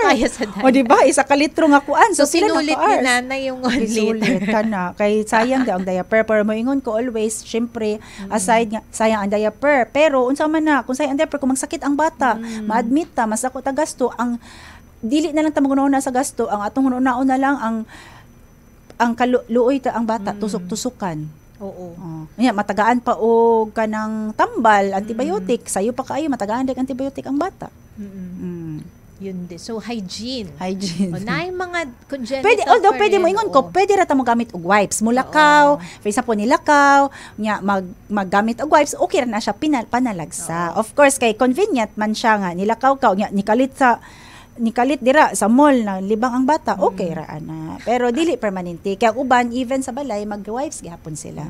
Di ba? Isa ka litro nga kuan. So sinulit ni nanay yung 1 liter. Ka na. Kay sayang daw ang diaper. Pero moingon ko always, syempre, aside nga, sayang ang diaper. Pero unsa man na, kung sayang ang diaper, kung magsakit ang bata, ma-admit ta, mas ako ta gasto, ang dili na lang ta magunauna sa gasto, ang atong hunaon na lang ang kaluoy ta ang bata, tusok-tusukan. Matagaan pa og kanang tambal, antibiotic, sayo pa kaayo matagaan dag antibiotic ang bata. Yun din. So hygiene. Na yung mga congenital. Pwede mo ingon ko, pwede ra ta mo gamit og wipes. Mulakaw, for example nilakaw, nya maggamit og wipes, okay ra na siya panalagsa. Of course kay convenient man siya nga nilakaw ka nya nikalit dira sa mall na libang ang bata, okay ra ana. Pero dili permanente. Kaya uban even sa balay mag-wipes gihapon sila.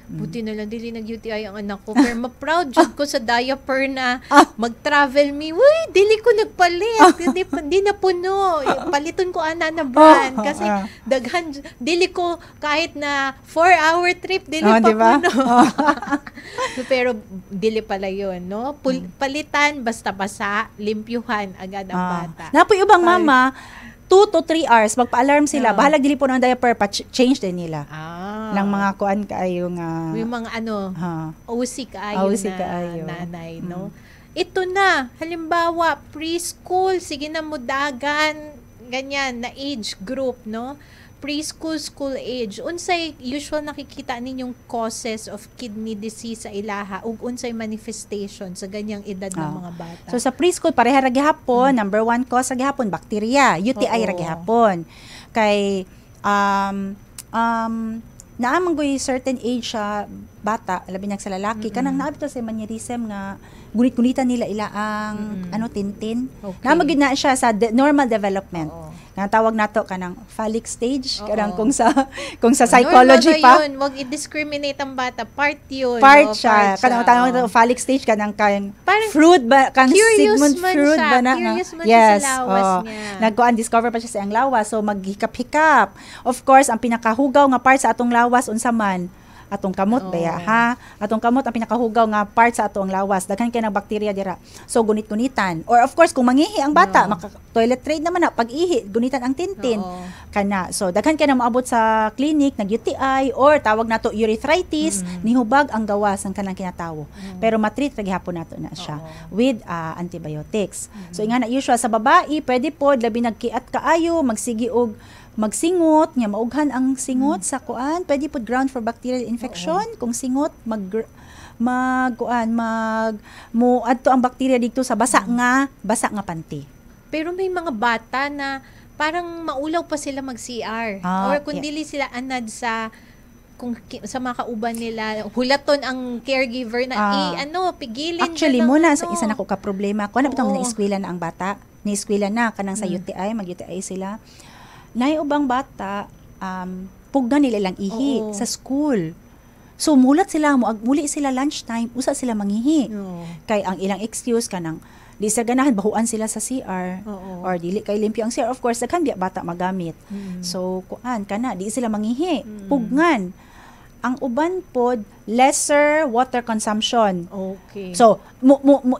Buti na lang dili nag-UTI ang anak ko. Pero ma-proud jud ko sa diaper na mag-travel me. Uy, dili ko nagpalit. Hindi na puno. Paliton ko ana na brand kasi daghan dili ko kahit na 4-hour trip dili pa diba? Puno. Pero dili pala yun, no? Palitan basta basa, limpyuhan agad ang bata. Napoy ubang mama 2 to 3 hours magpa-alarm sila. Bahalag dili po ng diaper change din nila. Ng mga kuan kaayo nga yung mga OC kaayo na nanay, no? Ito na, halimbawa preschool, sige na mudagan ganyan na age group, no? Preschool, school age, unsay usual nakikita ninyong causes of kidney disease sa ilaha ug unsay manifestation sa ganyang edad ng mga bata? So sa preschool pareha ra gihapon, number 1 cause sa gihapon bacteria, UTI ra gihapon. Kay naamang goy certain age sa bata, labi na sa lalaki, kanang naabto sa mannerism nga gunit-gunitan nila ilaang tintin. Okay. Naamang gid na siya sa normal development. Nga tawag nato kanang phallic stage, kanang kung sa psychology normal pa. Yun. Wag i-discriminate ang bata, part yun. Part siya. Kanang tawag nato phallic stage kanang Parang fruit ba kang curious Sigmund man Freud siya. ba na? Curious man siya sa lawas niya. Discover pa siya sa ang lawas, so maghikap-hikap. Of course, ang pinakahugaw nga part sa atong lawas unsa man atong kamot baya ha, atong kamot ang pinakahugaw nga part sa atong lawas, daghan kay nang bakterya dira, so gunit-gunitan, or of course kung mangihi ang bata toilet trade naman na pag-ihi gunitan ang tintin kana, so daghan kay nang maabot sa clinic nag UTI or tawag nato urethritis, nihubag ang gawas ng kanang kinatawo, pero matreat ra gihapon nato na siya with antibiotics. So ingana usual sa babae pwede pod labi nagkiat kaayo magsigi og magsingot nga maughan ang singot sa kuan, pwede pod ground for bacterial infection. Kung singot adto ang bakterya dito sa basa nga panty. Pero may mga bata na parang maulaw pa sila mag-CR or kung dili sila anad sa sa mga kauban nila, hulaton ang caregiver na pigilin. Actually muna sa isa nako ka problema ko na bitong na-eskwela na ang bata, ni-eskwela na kanang sa UTI, mag-UTI sila. Nay ubang bata pugna nila lang ihi sa school. So mulat sila muli sila lunchtime, usa sila mangihi. Kay ang ilang excuse kanang di sa ganahan bahuan sila sa CR or dili kay limpyo ang CR, of course daghan biya bata magamit. So kuan kana di sila mangihi, pugnan. Ang uban pod lesser water consumption. Okay. So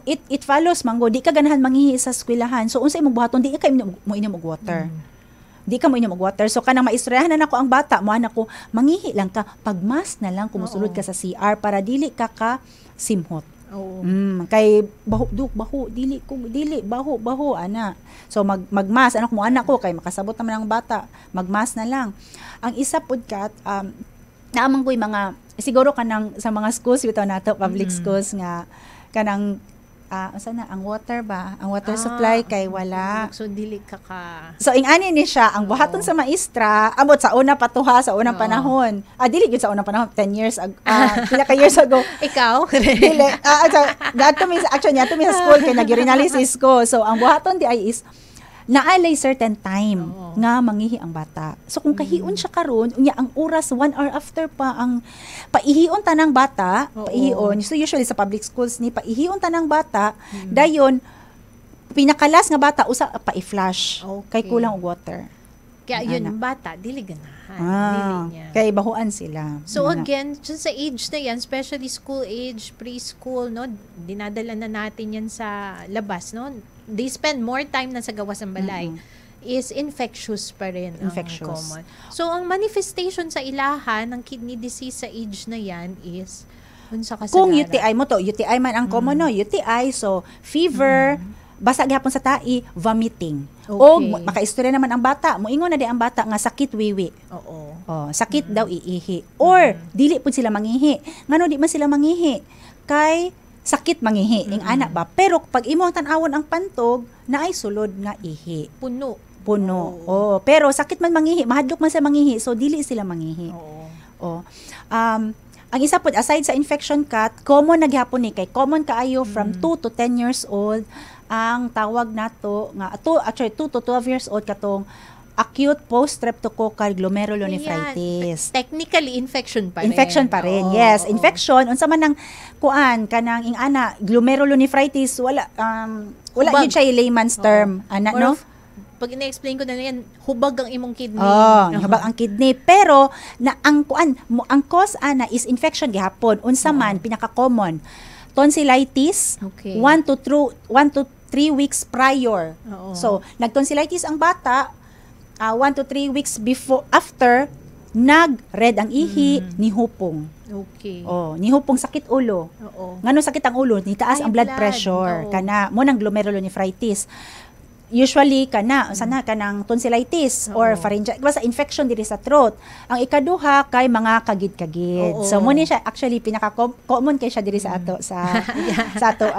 it follows manggo di ka ganahan mangihi sa eskwelahan. So unsa imong buhaton di ka mo inom og water. Di ka mo inom og water. So kanang maistoryahan na nako ang bata, mo nako mangihi lang ka, pagmas na lang kumusulod ka sa CR para dili ka simhot. Kay baho baho ana. So magmas anak mo anak ko kay makasabot naman ang bata, magmas na lang. Ang isa pod kat naamang koy mga siguro kanang sa mga schools bitaw nato public schools nga kanang ang water ba? Ang water supply kay wala. So dili ka. So ingani ni siya ang buhaton sa maestra abot sa una patuha sa unang panahon. Dili gyud sa unang panahon 10 years pila ka years ago. Ikaw? Dili. Dato mi actually ato mi sa school kay nag-urinalysis ko. So ang buhaton di ay is naalay certain time nga mangihi ang bata. So kung kahion siya karon, unya ang oras 1 hour after pa ang paihion tanang bata, paihion. So usually sa public schools ni paihion tanang bata, dayon pinakalas nga bata usa pa i-flush kay kulang og water. Kaya yun bata dili ganahan, dili niya. Kay bahuan sila. So again, just sa age na yan, especially school age, preschool, no, dinadala na natin yan sa labas, no. They spend more time na sa gawas ng balay. Is infectious pa rin ang common. So, ang manifestation sa ilahan ng kidney disease sa age na yan is unsa kasagaran? Kung UTI mo to, UTI man ang common no, UTI, so fever, basa gyapon sa tai, vomiting. O makaistorya naman ang bata, moingon na di ang bata nga sakit wiwi. Sakit daw iihi. Or dili pud sila mangihi. Ngano di man sila mangihi? Kay sakit mangihi ing anak ba, pero pag imo ang tan-awon ang pantog naay sulod nga ihi puno pero sakit man mangihi, mahadlok man sa mangihi, so dili sila mangihi. Ang isa pod aside sa infection cut, common naghapon ni kay common kaayo from 2 to 10 years old ang tawag nato nga actually 2 to 12 years old katong acute post-streptococcal glomerulonephritis. Technically, infection pa rin. Infection pa rin, yes. Infection, unsa man ng kuan, kanang ingana, glomerulonephritis, wala yun siya yung layman's term. No? Pag ina-explain ko na yan, hubag ang imong kidney. Hubag ang kidney. Pero, ang cause, is infection gihapon. Unsa man, pinaka-common. Tonsillitis, 1 to 3 weeks prior. So, nag-tonsillitis ang bata, 1 to 3 weeks after nag-red ang ihi, nihupong. Nihupong sakit ulo. Ngano sakit ang ulo? Nitaas ang blood pressure. Kana mo nang glomerulonephritis. Usually sana kanang tonsillitis or pharyngitis, basta infection diri sa throat. Ang ikaduha kay mga kagid-kagid. So mo ni siya actually pinaka-common kay siya diri sa ato sa ato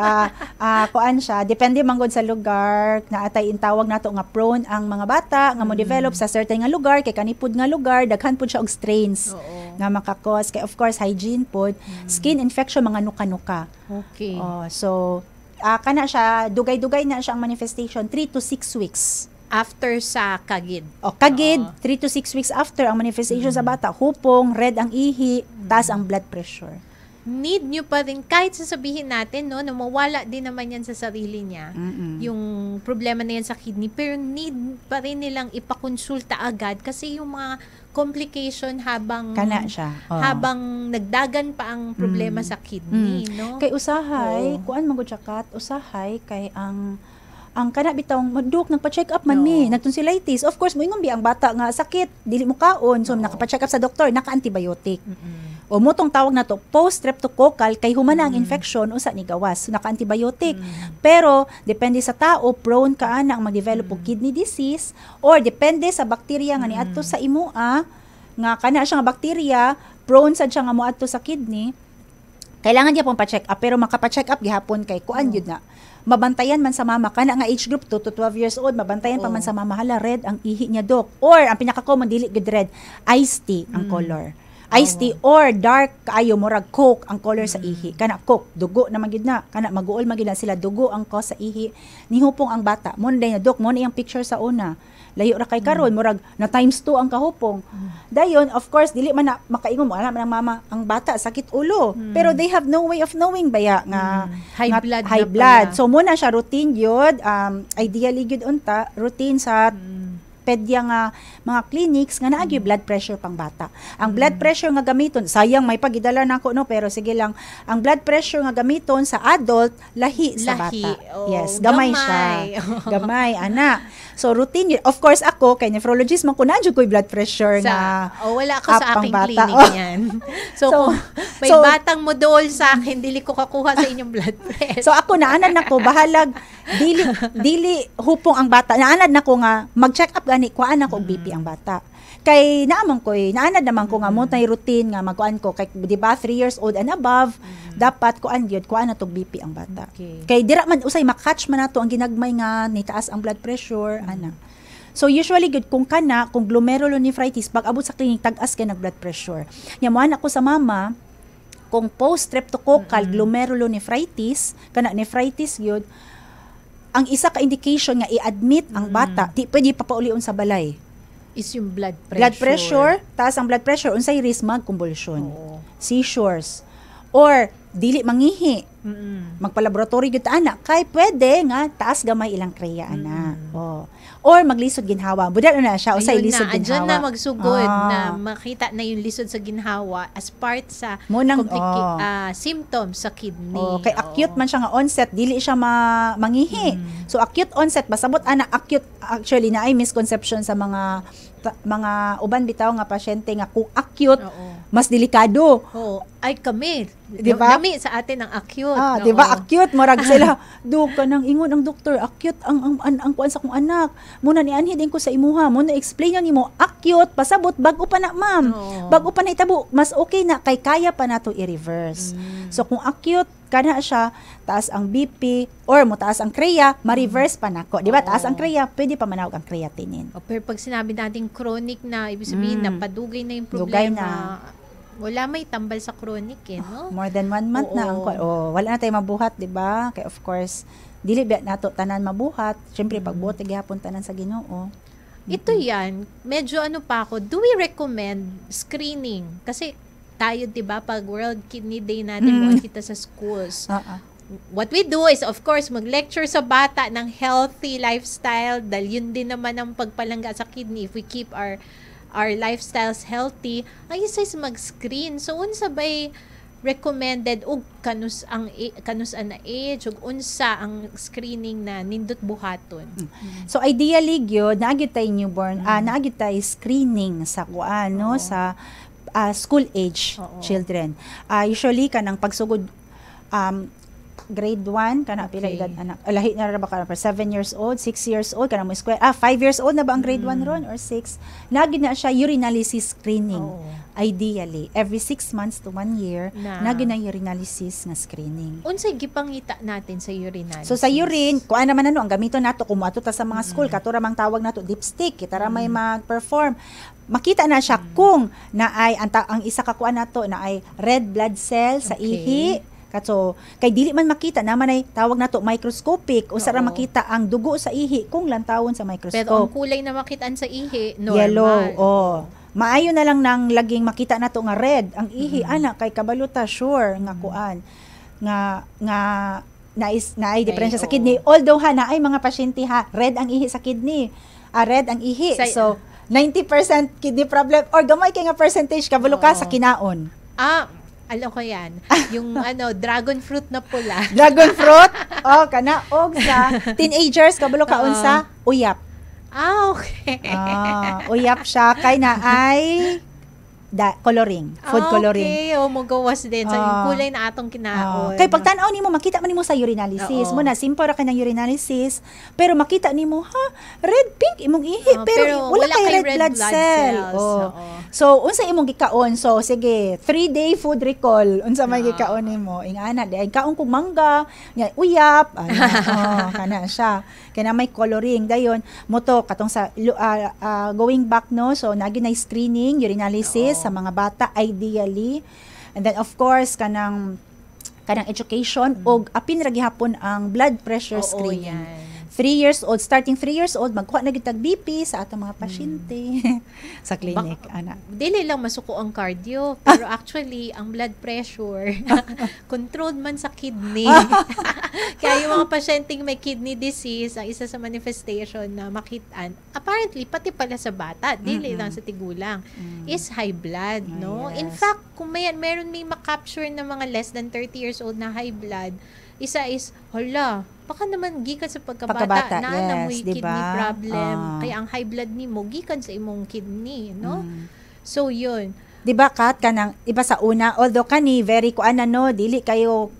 kuan siya depende man gud sa lugar na atay intawag nato nga prone ang mga bata nga mo develop sa certain nga lugar kay kanipud nga lugar daghan pud siya og strains nga makakos kay of course hygiene pod, skin infection mga nuka-nuka. Okay. So kana siya dugay-dugay na siya ang manifestation 3 to 6 weeks. After sa kagid. Kagid 3 to 6 weeks after ang manifestation sa bata, hupong, red ang ihi, taas ang blood pressure. Need nyo pa rin, kahit sasabihin natin, no, na mawala din naman yan sa sarili niya, yung problema na yan sa kidney, pero need pa rin nilang ipakonsulta agad kasi yung mga complication habang Kana siya. habang nagdagan pa ang problema sa kidney, no? Kay usahay, kuan magud siya kat, usahay kay ang kana bitawng maduk nagpa-check up man mi, nagtonsillitis. Of course moingon bi ang bata nga sakit, dili mo kaon, so nakapa-check up sa doktor, naka-antibiotic. O motong tawag na to post-streptococcal kay humana ang infection usa ni gawas, so naka-antibiotic. Pero depende sa tao, prone ka ana ang mag-develop og kidney disease or depende sa bakterya nga niadto sa imua nga kana siya nga bakterya, prone sad siya nga moadto sa kidney. Kailangan niya pong pa-check up, pero makapa-check up gihapon kay kuan yun na. Mabantayan man sa mama, kana nga age group 2 to 12 years old, mabantayan pa man sa mama, hala, red ang ihi niya, dok. Or, ang pinaka-common, dili good red, iced tea ang color. Iced tea or dark kaayo murag coke ang color sa ihi. Kana coke, dugo na magid na. Kana maguol magid na sila, dugo ang cause sa ihi. Nihupong ang bata. Mo na dok, mo na yung picture sa una. Layo ra kay karon murag na times 2 ang kahupong. Dayon of course dili man na makaingon mo alam man ang mama ang bata sakit ulo. Pero they have no way of knowing baya nga high blood. So mo na siya routine yun. Ideally gyud unta routine sa pedya nga mga clinics nga naagi blood pressure pang bata. Ang blood pressure nga gamiton, sayang may pagidala nako no, pero sige lang. Ang blood pressure nga gamiton sa adult lahi sa bata. Yes, gamay siya. Gamay ana. So routine yun. Of course ako kay nephrologist man ko nandiyo ko'y blood pressure nga wala ako sa aking clinic niyan. So kung may batang modol sa akin, dili ko kakuha sa inyong blood pressure. So ako naanad nako bahalag dili hupong ang bata. Naanad nako nga mag-check up gani kuan ako og BP ang bata. Kay naanad naman ko nga mo tay routine nga magkuan ko kay di ba 3 years old and above dapat kuan na tog BP ang bata. Kay dira man usay makatch man nato ang ginagmay nga nitaas ang blood pressure ana. So usually good kung glomerulonephritis pag abot sa clinic tag-as kay nag blood pressure. Nya mo ako sa mama kung post-streptococcal glomerulonephritis kana nephritis gyud ang isa ka indication nga i-admit ang bata di pwede papaulion sa balay is yung blood pressure. Blood pressure, taas ang blood pressure, unsay risk mag-convulsion, seizures, or dili mangihi, magpalaboratory gyud ana, kay pwede nga taas gamay ilang kreya ana. Or maglisod ginhawa. Budal na siya, usay lisod ginhawa. Adyan na magsugod na makita na yung lisod sa ginhawa as part sa symptoms sa kidney. Kay acute man siya nga onset, dili siya mangihi. So acute onset, basabot ana acute, actually na ay misconception sa mga uban bitaw nga pasyente nga kung acute, mas delikado. Ay kami, diba? Nami sa atin ang acute. Diba acute murag sila. Ka nang ingon ang doktor, acute ang kuan sa kong anak. Muna ni anhi din ko sa imuha, muna explain nimo acute pasabot bago pa na ma'am. Bago pa na itabo, mas okay na kay kaya pa nato i-reverse. So kung acute kana siya, taas ang BP or mo taas ang kreya, ma-reverse pa nako. Di ba? Taas ang kreya, pwede pa manawag ang creatinine. Pero pag sinabi natin chronic na, ibig sabihin na padugay na yung problema. Wala may tambal sa chronic no? More than 1 month na ang wala na tayo mabuhat, di ba? Kaya of course, dili ba nato tanan mabuhat. Syempre pagbuhat gihapon tanan sa Ginoo. Ito yan, medyo pa ako, do we recommend screening? Kasi tayo, di ba, pag World Kidney Day natin, mga kita sa schools. What we do is, of course, mag-lecture sa bata ng healthy lifestyle dahil yun din naman ang pagpalangga sa kidney. If we keep our lifestyles healthy, ang isa is mag-screen. So, unsa ba'y recommended og kanus na age ug unsa ang screening na nindot buhaton? So ideally gyud naagid tay newborn, naagid tay screening sa kuano sa school age children. Usually kanang pagsugod grade 1 kana pila Okay. edad anak. Lahi na ra ba ka 7 years old, 6 years old kana mo square. 5 years old na ba ang grade 1 ron or 6? Nagid na siya urinalysis screening. Oo. Ideally, every 6 months to 1 year, nagid na urinalysis nga screening. Unsay gipangita natin sa urinalysis? So sa urine, kuan naman ang gamito nato kumuadto ta sa mga school, katura mang tawag nato dipstick, kita ra may mag-perform. Makita na siya kung naay ang isa ka kuan nato na ay red blood cell sa ihi. So, kay dili man makita naman ay tawag nato microscopic usa ra Oo. makita ang dugo sa ihi kung lantawon sa microscope. Pero ang kulay na makitaan sa ihi, normal. Yellow, maayo na lang nang laging makita nato nga red ang ihi ana kay kabaluta sure nga kuan nga naay diferensya sa oo. kidney, although naay mga pasyente red ang ihi sa kidney, red ang ihi, so 90% kidney problem or gamay kay nga percentage kabalo ka Oo. sa kinaon. Alam ko yan. Yung dragon fruit na pula. Dragon fruit kana og sa teenagers kabalo ka unsa uyap. Okay. Uyap siya kay naay coloring, food coloring. Okay, magawas din. So, yung kulay na atong kinaon. Kay pagtanaw nimo makita man nimo sa urinalysis. Oo. Mo na simple ra ka ng urinalysis, pero makita nimo red pink imong ihi pero wala kay red blood cell. Oo. So unsa imong gikaon? So sige, 3-day food recall. Unsa may gikaon nimo? Ingana di ay kaon kog mangga, nya uyap, kana siya. Kaya may coloring dayon mo to katong sa going back no. So nagi na screening, urinalysis sa mga bata ideally. And then of course kanang education og apin ra gihapon ang blood pressure screening. Yan. 3 years old, starting 3 years old, magkuha na gitag BP sa atong mga pasyente sa clinic, ana. Dili lang masuko ang cardio, pero actually, ang blood pressure, controlled man sa kidney. Kaya yung mga pasyenteng may kidney disease, ang isa sa manifestation na makitaan, apparently, pati pala sa bata, dili lang sa tigulang, is high blood, no? Yes. In fact, kung meron may makapture na mga less than 30 years old na high blood, isa is, baka naman gikan sa pagkabata na yes, mo'y kidney diba? problem. Kaya ang high blood ni mo, gikan sa imong kidney, no? So, yun. Diba Kat kanang iba sa una, although kani very kuana no, dili kayo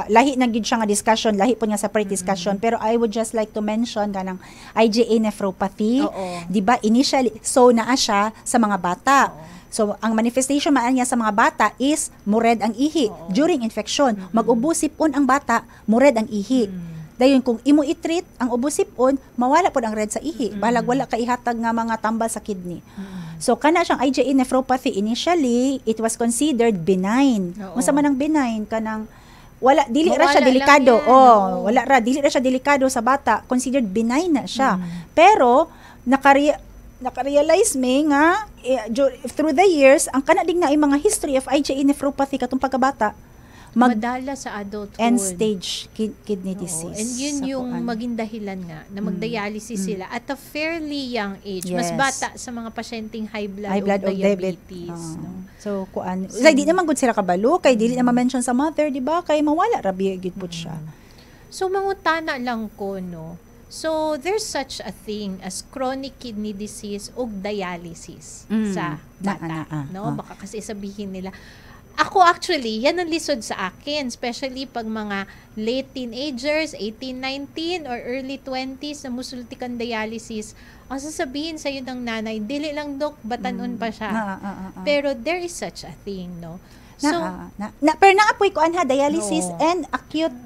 lahi na gid siya nga discussion, lahi po nga separate discussion, pero I would just like to mention kanang IgA nephropathy. Oo. Diba initially so naa siya sa mga bata. So, ang manifestation man niya sa mga bata is mured ang ihi. During infection, mag-ubusipon ang bata, mured ang ihi. Dayon kung imo i-treat ang ubusipon, mawala pod ang red sa ihi. Balag wala ka ihatag nga mga tambal sa kidney. So, kana siyang IgA nephropathy, initially, it was considered benign. Unsa man ang benign? Kanang dili ra siya Mawala delikado. lang yan, Dili ra siya delikado sa bata. Considered benign na siya. Pero, naka-realize me nga through the years ang kanadig na mga history of IgA nephropathy katong pagkabata Madala sa adulthood. end stage kidney Oo. disease. And yun sa yung kuan. maging dahilan nga na magdialysis sila at a fairly young age. Yes. Mas bata sa mga pasyenteng high blood o diabetes. no? So kuan. Di naman gud sila kabalo kay dili na ma-mention sa mother, di ba? Kay mawala ra gid pud siya. So mangutana lang ko, no? So there's such a thing as chronic kidney disease o dialysis sa bata, no? Baka kasi sabihin nila, ako actually, yan ang lisod sa akin, especially pag mga late teenagers, 18, 19, or early 20s na musultikan dialysis. Ang sasabihin sa'yo ng nanay, dili lang dok, batanon pa siya. Pero there is such a thing, no? So, pero naapoy ko anha dialysis and acute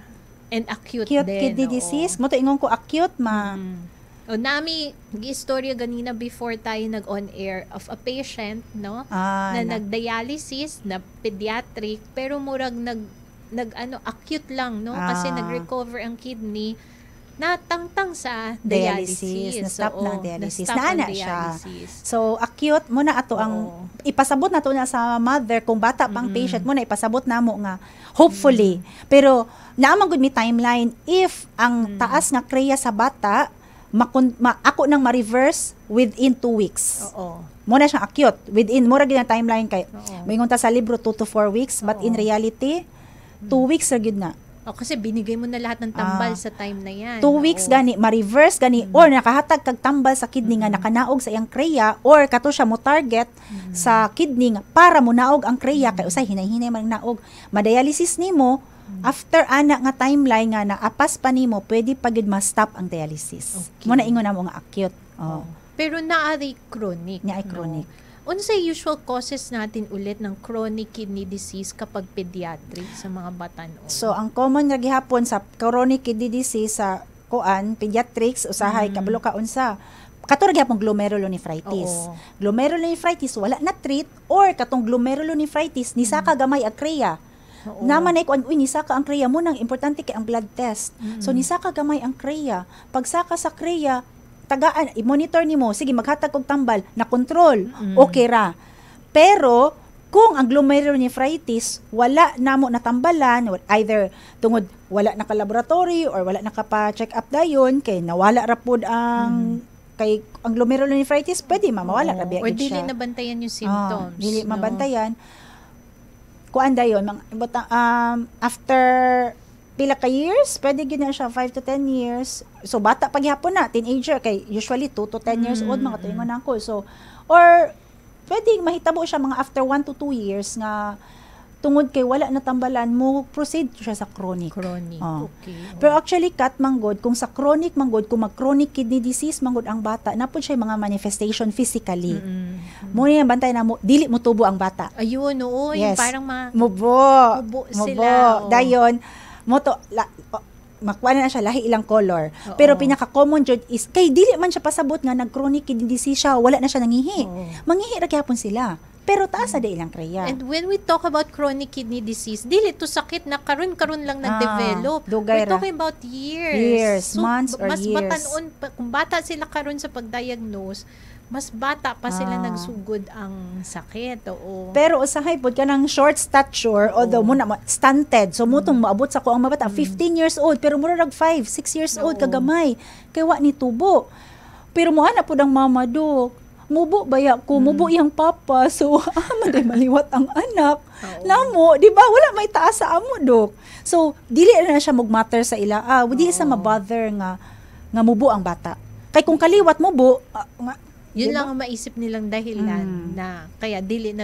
din, kidney disease. Mo to ingon ko acute O nami gi-istorya ganina before tayo nag-on air of a patient, no? Na nag-dialysis, na pediatric, pero murag acute lang, no? Kasi nag-recover ang kidney, natangtang sa dialysis. Na-stop na ang dialysis. Na-stop ang Naana siya. dialysis. So, acute, muna ato ang, ipasabot na to na sa mother, kung bata pang patient, muna ipasabot na mo nga, hopefully. Pero, naamang good may timeline, if ang taas nga kreya sa bata, ako nang ma-reverse within 2 weeks. Oo. Muna siyang acute. Mura gid ang timeline kay, mayngon ta sa libro 2 to 4 weeks, but in reality, 2 weeks ra gid na. O kasi binigay mo na lahat ng tambal sa time na yan. 2 weeks gani ma-reverse gani or nakahatag kag tambal sa kidney nga nakanaog sa iyang kreya or kato siya mo target sa kidney nga para mo naog ang kreya kay usay hinay-hinay man naog ma-dialysis nimo after ana nga timeline nga naapas pa nimo pwede pagid ma-stop ang dialysis. Okay. Mo na ingon namo nga acute. Pero naari chronic. Nya ay chronic. Unsay usual causes natin ulit ng chronic kidney disease kapag pediatric sa mga batan-o? So ang common nga gihapon sa chronic kidney disease sa pediatrics usahay kabalo ka unsa kato ra gyapon glomerulonephritis. Oo. Glomerulonephritis wala na treat or katong glomerulonephritis ni sa gamay ang kreya. Naman ay kuan ni saka ang kreya mo nang importante kay ang blood test. So ni saka gamay ang kreya. Pag saka sa kreya tagaan i-monitor nimo sige maghatag og tambal na control okay ra. Pero kung ang glomerulonephritis wala namo natambalan either tungod wala na ka laboratory or wala na ka pa check up dayon kay nawala ra pud ang kay ang glomerulonephritis pwede mawala ra biya or gid dili siya. nabantayan yung symptoms. Dili no? mabantayan. Kuan dayon after pila ka years, pwede gina siya 5 to 10 years. So bata paghapon na, teenager kay usually 2 to 10 years old mga tuingon nako. So or pwede mahitabo siya mga after 1 to 2 years nga tungod kay wala na tambalan mo proceed siya sa chronic. Okay. Pero actually kat manggod kung sa chronic manggod kung mag-chronic kidney disease manggod ang bata napod siya mga manifestation physically. Mo niya bantay na mo dili mo tubo ang bata. Ayun, oo, yung parang mubo sila. Dayon moto makuha na siya lahi ilang color. Pero pinaka-common jud is kay dili man siya pasabot nga nag-chronic kidney disease siya, wala na siya nangihi. Mangihi ra gyapon sila. Pero taas na ilang kreya. And when we talk about chronic kidney disease, dili to sakit na karon lang nag-develop. Dugay We're talking about years. Months or mas years. batanon kung bata sila karon sa pag-diagnose, mas bata pa sila nagsugod ang sakit. Oo. Pero usahay pod ka ng short stature although mo na stunted. So mutong maabot sa ko ang mabata 15 years old pero mura rag 5, 6 years old kagamay. Kay wa ni tubo. Pero mo ana pod ang mama dok. Mubo baya ko, mubo iyang papa. So maday maliwat ang anak. Namo, di ba? Wala may taas sa amo dok. So dili na siya magmatter sa ila. Dili sa mabother nga mubo ang bata. Kay kung kaliwat mubo yun diba? lang ang maisip nilang dahilan na kaya dili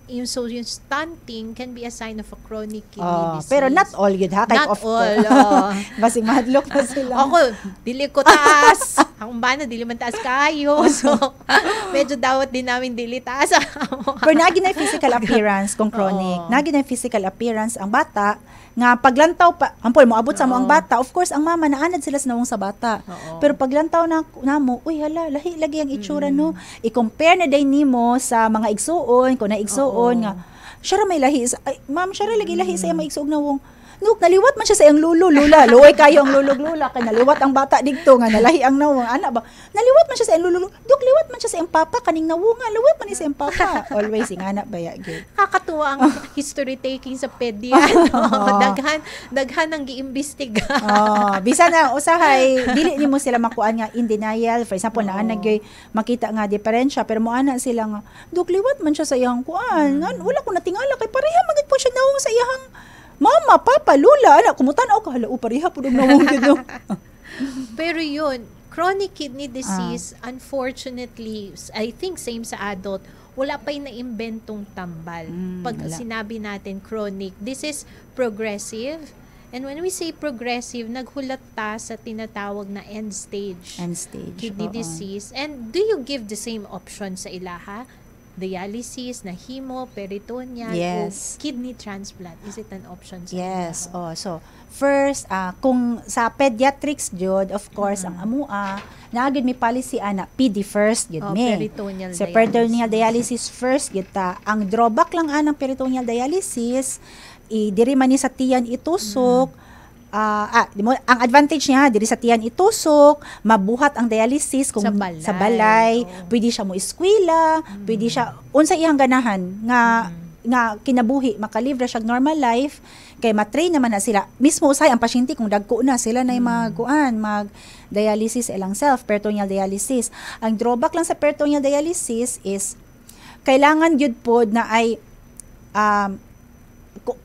yung stunting can be a sign of a chronic kidney disease. Pero not all yun ha. Not all. Basing mahadlok na sila. Ako, dili ko taas. Akong bana, dili man taas kayo. So, medyo dawat din namin dili taas. Pero naging na physical appearance kung chronic. Naging na physical appearance ang bata nga paglantaw pa, ampol mo abot sa mo ang bata. Of course, ang mama naanad sila sa nawong sa bata. Pero paglantaw na mo, uy hala, lahi lagi ang itsura no. I-compare na day nimo sa mga igsuon, kung na igsuon nga siya ra may lahi ay, ma'am siya ra lagi lahi sa iyang maigsuog nawong Nuk, naliwat man siya sa iyang lula. Luoy kayo ang lulog-lula. Kaya naliwat ang bata dito nga, nalahi ang nawang. Ana ba? Naliwat man siya sa iyang lulog. Duk, liwat man siya sa iyang papa. Kaning nawunga, liwat man niya sa iyang papa. Always, yung anak ba yag. Kakatuwa ang history taking sa pedya. Daghan ang giimbestiga. Bisa na, usahay, dili ni mo sila makuan nga in denial. For example, naanag yoy, makita nga diferensya. Pero mo ana sila nga, duk, liwat man siya sa iyang kuan. Wala ko natingala. Kay pareha magit po siya nawong sa iyang mama, papa, lula, anak, kumutan ako, hala, pareha po nung nawang yun. Pero yun, chronic kidney disease, unfortunately, I think same sa adult, wala pa yung naimbentong tambal. Pag sinabi natin chronic, this is progressive. And when we say progressive, naghulat ta sa tinatawag na end stage kidney disease. And do you give the same option sa ilaha? Dialysis, na hemo, peritoneal, o kidney transplant. Is it an option? Yes. So, first, kung sa pediatrics, jud, of course, ang amua, naagad may policy, PD first, jud peritoneal dialysis. Peritoneal dialysis first, jud ta. Ang drawback lang anang peritoneal dialysis, diri man ni sa tiyan itusok, ang advantage niya diri sa tiyan itusok, mabuhat ang dialysis kung sa balay, pwede siya mo eskwela, pwede siya unsa iyang ganahan nga kinabuhi makalibre siya normal life kay matrain naman na sila mismo usay ang pasyente kung dagko na sila na mag dialysis ilang self peritoneal dialysis. Ang drawback lang sa peritoneal dialysis is kailangan gyud pod na ay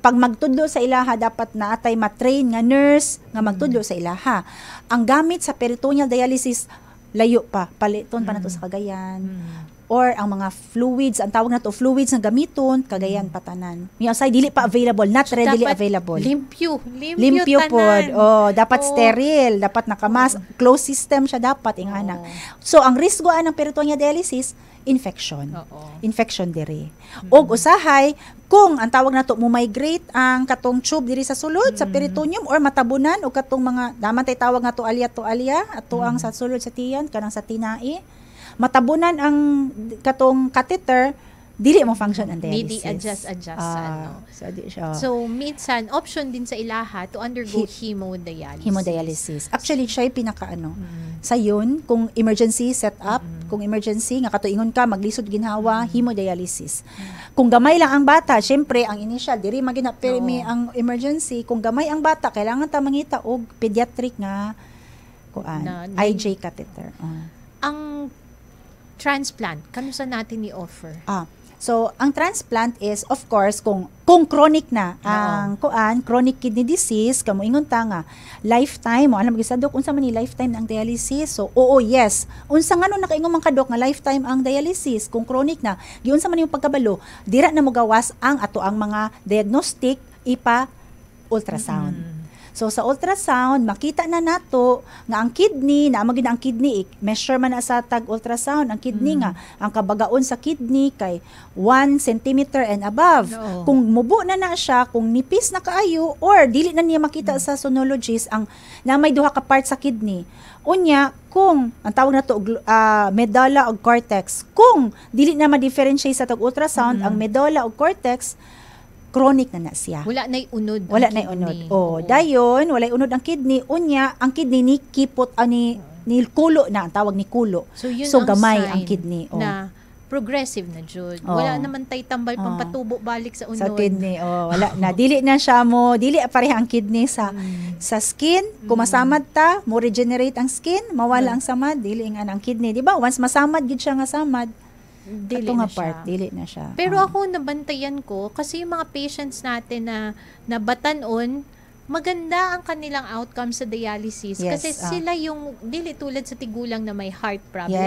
pag magtudlo sa ilaha dapat naatay matrain nga nurse nga magtudlo sa ilaha. Ang gamit sa peritoneal dialysis layo pa, paliton pa nato sa Cagayan. Or ang mga fluids, ang tawag na to fluids na gamiton, Cagayan patanan. May say dili pa available, not readily available. Limpyo Pod. Dapat sterile, dapat nakamas, closed system siya dapat ingana. So ang risgo ng peritoneal dialysis, infection. Infection diri. Og usahay kung ang tawag nato mo migrate ang katong tube diri sa sulod sa peritoneum or matabunan o katong mga daman tay tawag nato alya ato ang sa sulod sa tiyan kanang sa tinai. Matabunan ang katong catheter, dili mo function ang dialysis. Dili adjust. So, minsan, option din sa ilaha to undergo hemodialysis. Actually, siya yung sa yun, kung emergency setup, kung emergency, nga katuingon ka, maglisod ginhawa, hemodialysis. Kung gamay lang ang bata, syempre, ang initial, diri maginapirmi ang emergency. Kung gamay ang bata, kailangan ta mangita og pediatric nga IJ catheter. Ang transplant, kano sa natin i-offer? So, ang transplant is, of course, kung chronic na ang chronic kidney disease, kamuingon ta nga, lifetime, alam mo, gisadok, unsa man ni lifetime ang dialysis? So, yes. Unsa nga nung nakaingon man kadok nga lifetime ang dialysis, kung chronic na, giunsa man yung pagkabalo, dira na mo gawas ang ato ang mga diagnostic, ultrasound. So sa ultrasound makita na nato nga ang kidney na magina ang kidney measure man na sa tag ultrasound ang kidney nga ang kabagaon sa kidney kay 1 centimeter and above. Kung mubo na siya, kung nipis na kaayo or dili na niya makita sa sonologist ang na may duha ka part sa kidney. Unya kung ang tawag nato medulla o cortex, kung dili na ma-differentiate sa tag ultrasound ang medulla o cortex, chronic na siya. Wala na'y unod. Dayon, wala'y unod ang kidney. Unya, ang kidney ni kipot, ni kulo na, ang tawag ni kulo. So gamay ang kidney. Na progressive na jud. Wala naman tay tambal pang patubo balik sa unod. Sa kidney, wala na. Dili na siya dili pareha ang kidney sa skin. Kung masamad ta, mo regenerate ang skin, mawala ang samad, dili nga ang kidney. Di ba? Once masamad gid siya nga samad, dili na siya. Pero ako nabantayan ko kasi yung mga patients natin na batanon, maganda ang kanilang outcome sa dialysis kasi sila yung dili tulad sa tigulang na may heart problem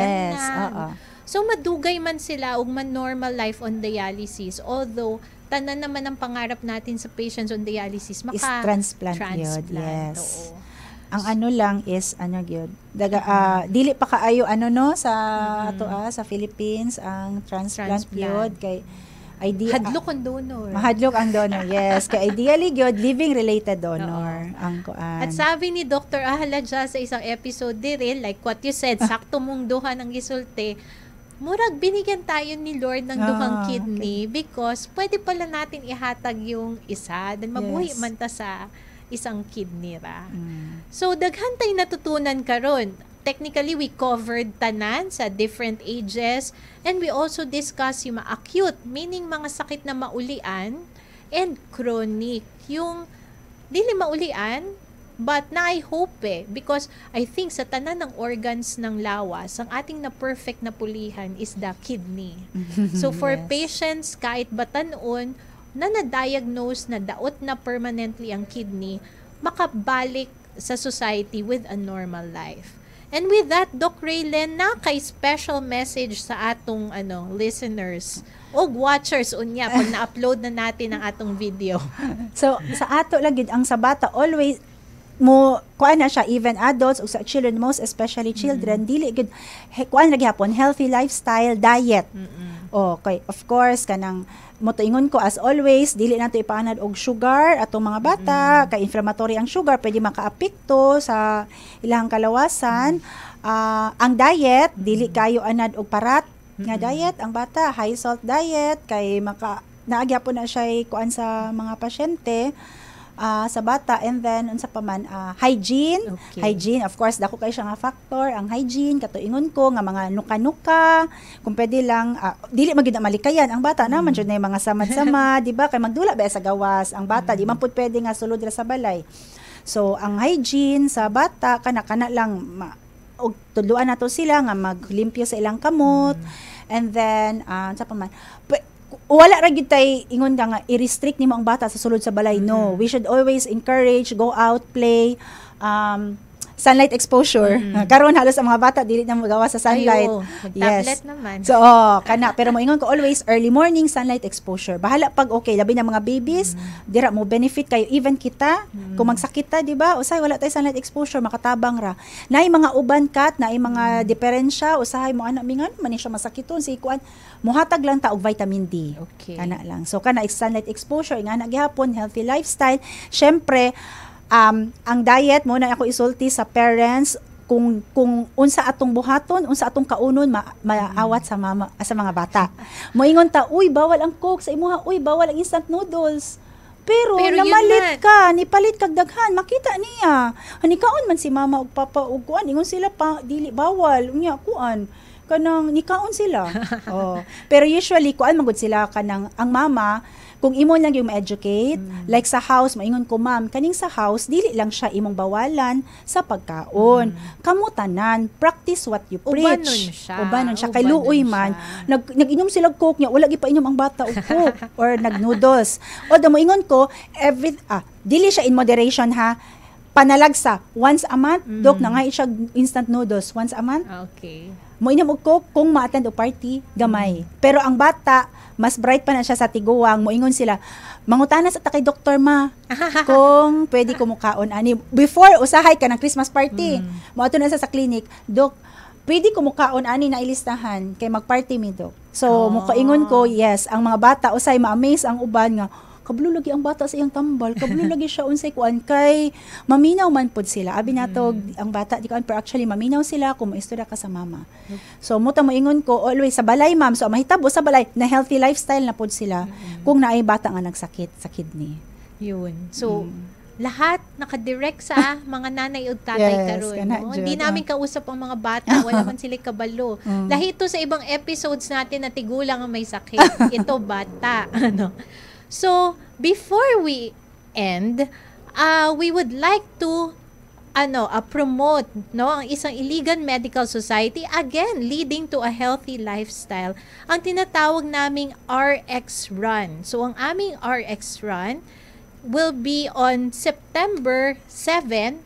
So madugay man sila og man normal life on dialysis, although tanan naman ang pangarap natin sa patients on dialysis transplant. Yes. Ang lang is gyud dili pa kaayo sa sa Philippines ang transplant gyud kay hadlok ang donor. Mahadlok ang donor, yes. Kay ideally gyud living related donor ang kuan. At sabi ni Dr. Ahaladja sa isang episode dire, like what you said, sakto mong duha ng gisulti. Murag binigyan tayo ni Lord ng duhang kidney because pwede pala natin ihatag yung isa dan mabuhi man ta sa isang kidney ra. So daghan tay natutunan karon. Technically we covered tanan sa different ages and we also discuss yung acute, meaning mga sakit na maulian and chronic. Yung dili maulian but na I hope because I think sa tanan ng organs ng lawas ang ating na perfect na pulihan is the kidney. So for patients kahit batanon na na-diagnose na daot na permanently ang kidney, makabalik sa society with a normal life. And with that, Doc Raylen, kay special message sa atong listeners o watchers unya pag na-upload na natin ang atong video. So, sa ato lang gid ang sa bata always mo kuan na siya even adults o sa children, most especially children, dili gid kuan lagi hapon healthy lifestyle diet. Okay, of course kanang motuingon ko as always dili nato ipaanad og sugar atong mga bata kay inflammatory ang sugar pwede makaapekto sa ilang kalawasan. Ang diet dili kayo anad og parat nga diet ang bata, high salt diet kay naagyapon na siya kuan sa mga pasyente sa bata. And then unsa pa man hygiene. Hygiene of course dako kay siya nga factor ang hygiene katuingon ko nga mga nuka-nuka kung pwede lang dili magid malikayan ang bata naman jud na mga samad-samad di ba kay magdula ba sa gawas ang bata di man pud pwede nga sulod ra sa balay. So ang hygiene sa bata kana lang og tudloan nato sila nga maglimpyo sa ilang kamot. And then unsa pa man wala ra gyud tay ingon ka nga i-restrict nimo ang bata sa sulod sa balay. No, we should always encourage, go out, play, sunlight exposure. Karon halos ang mga bata dili na magawa sa sunlight. Tablet naman. So kana pero moingon ko always early morning sunlight exposure. Bahala pag okay labi na mga babies, dira mo benefit kayo even kita kung magsakit ta, di ba? Usay wala tay sunlight exposure makatabang ra. Naay mga uban kat, naay mga diferensya, usahay mo ana mingan man ni siya masakiton si kuan. Muhatag lang ta og vitamin D. Okay. Kana lang. So kana sunlight exposure nga na gihapon healthy lifestyle. Syempre ang diet mo na ako isulti sa parents kung unsa atong buhaton, unsa atong kaunon maawat sa mga bata. Moingon ta, uy bawal ang coke sa imuha, uy bawal ang instant noodles. Pero namalit ka, nipalit kag daghan, makita niya. Hanikaon man si mama ug papa ug kuan, ingon sila pa dili bawal, unya kuan kanang nikaon sila. Pero usually kuan magud sila kanang ang mama kung imo lang yung ma-educate, like sa house, maingon ko, ma'am, kaning sa house, dili lang siya imong bawalan sa pagkaon. Kamutanan, practice what you preach. Ubanon siya. Kay luoy man, nag-inom sila coke niya, wala pa inom ang bata og coke or nag-noodles. Although moingon ko, dili siya in moderation ha, panalagsa, once a month, dok na nga siya instant noodles, once a month. Okay. Moinom og coke kung ma-attend o party, gamay. Pero ang bata, mas bright pa na siya sa tiguwang, moingon sila, mangutana sa kay doktor ma, kung pwede ko mukaon ani. Before, usahay ka ng Christmas party, moato na sa clinic, dok, pwede ko mukaon ani na ilistahan, kay magparty mi dok. So, mukaingon ko, yes, ang mga bata, usay ma-amaze ang uban nga, kablo lagi ang bata sa iyang tambal, kablo lagi siya unsay kuan kay maminaw man pud sila. Abi nato ang bata di kuan pero actually maminaw sila kung maistorya ka sa mama. So muta mo ingon ko always sa balay ma'am, so mahitabo sa balay na healthy lifestyle na pud sila kung naay bata nga nagsakit sa kidney. Yun. So lahat nakadirect sa mga nanay o tatay karon. No? Hindi namin kausap ang mga bata, wala man sila kabalo. Lahi ito sa ibang episodes natin na tigulang ang may sakit. Ito bata. Ano? So, before we end, we would like to promote ang isang Iligan Medical Society, again, leading to a healthy lifestyle. Ang tinatawag naming RX Run. So, ang aming RX Run will be on September 7,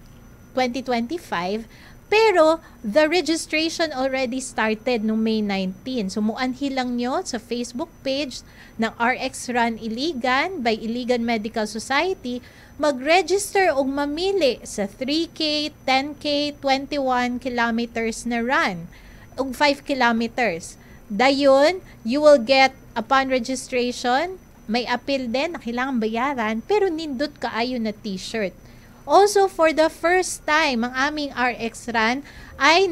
2025. Pero, the registration already started noong May 19. So, muanhi lang nyo sa Facebook page ng RX Run Iligan by Iligan Medical Society. Mag-register o mamili sa 3K, 10K, 21 kilometers na run. O 5 kilometers. Dayon, you will get, upon registration, may appeal din na kailangan bayaran, pero nindot kaayo na t-shirt. Also, for the first time, ang aming RX Run ay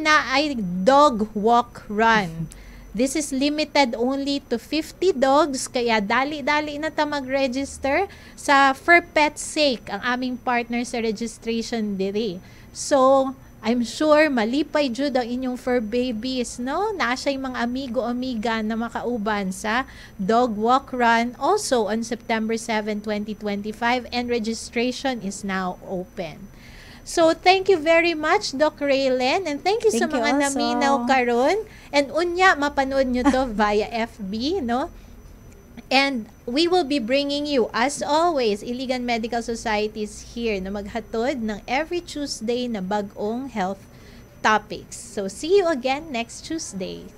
dog walk run. This is limited only to 50 dogs, kaya dali-dali na ta mag-register sa For Pet's Sake, ang aming partner sa registration diri. So, I'm sure malipay jud ang inyong fur babies, no? Nasa yung mga amigo-amiga na makauban sa Dog Walk Run also on September 7, 2025, and registration is now open. So, thank you very much, Doc Raylen, and thank you sa mga naminaw karon. And unya, mapanood nyo to via FB, no? And we will be bringing you, as always, Iligan Medical Society is here na maghatod ng every Tuesday na bagong health topics. So, see you again next Tuesday.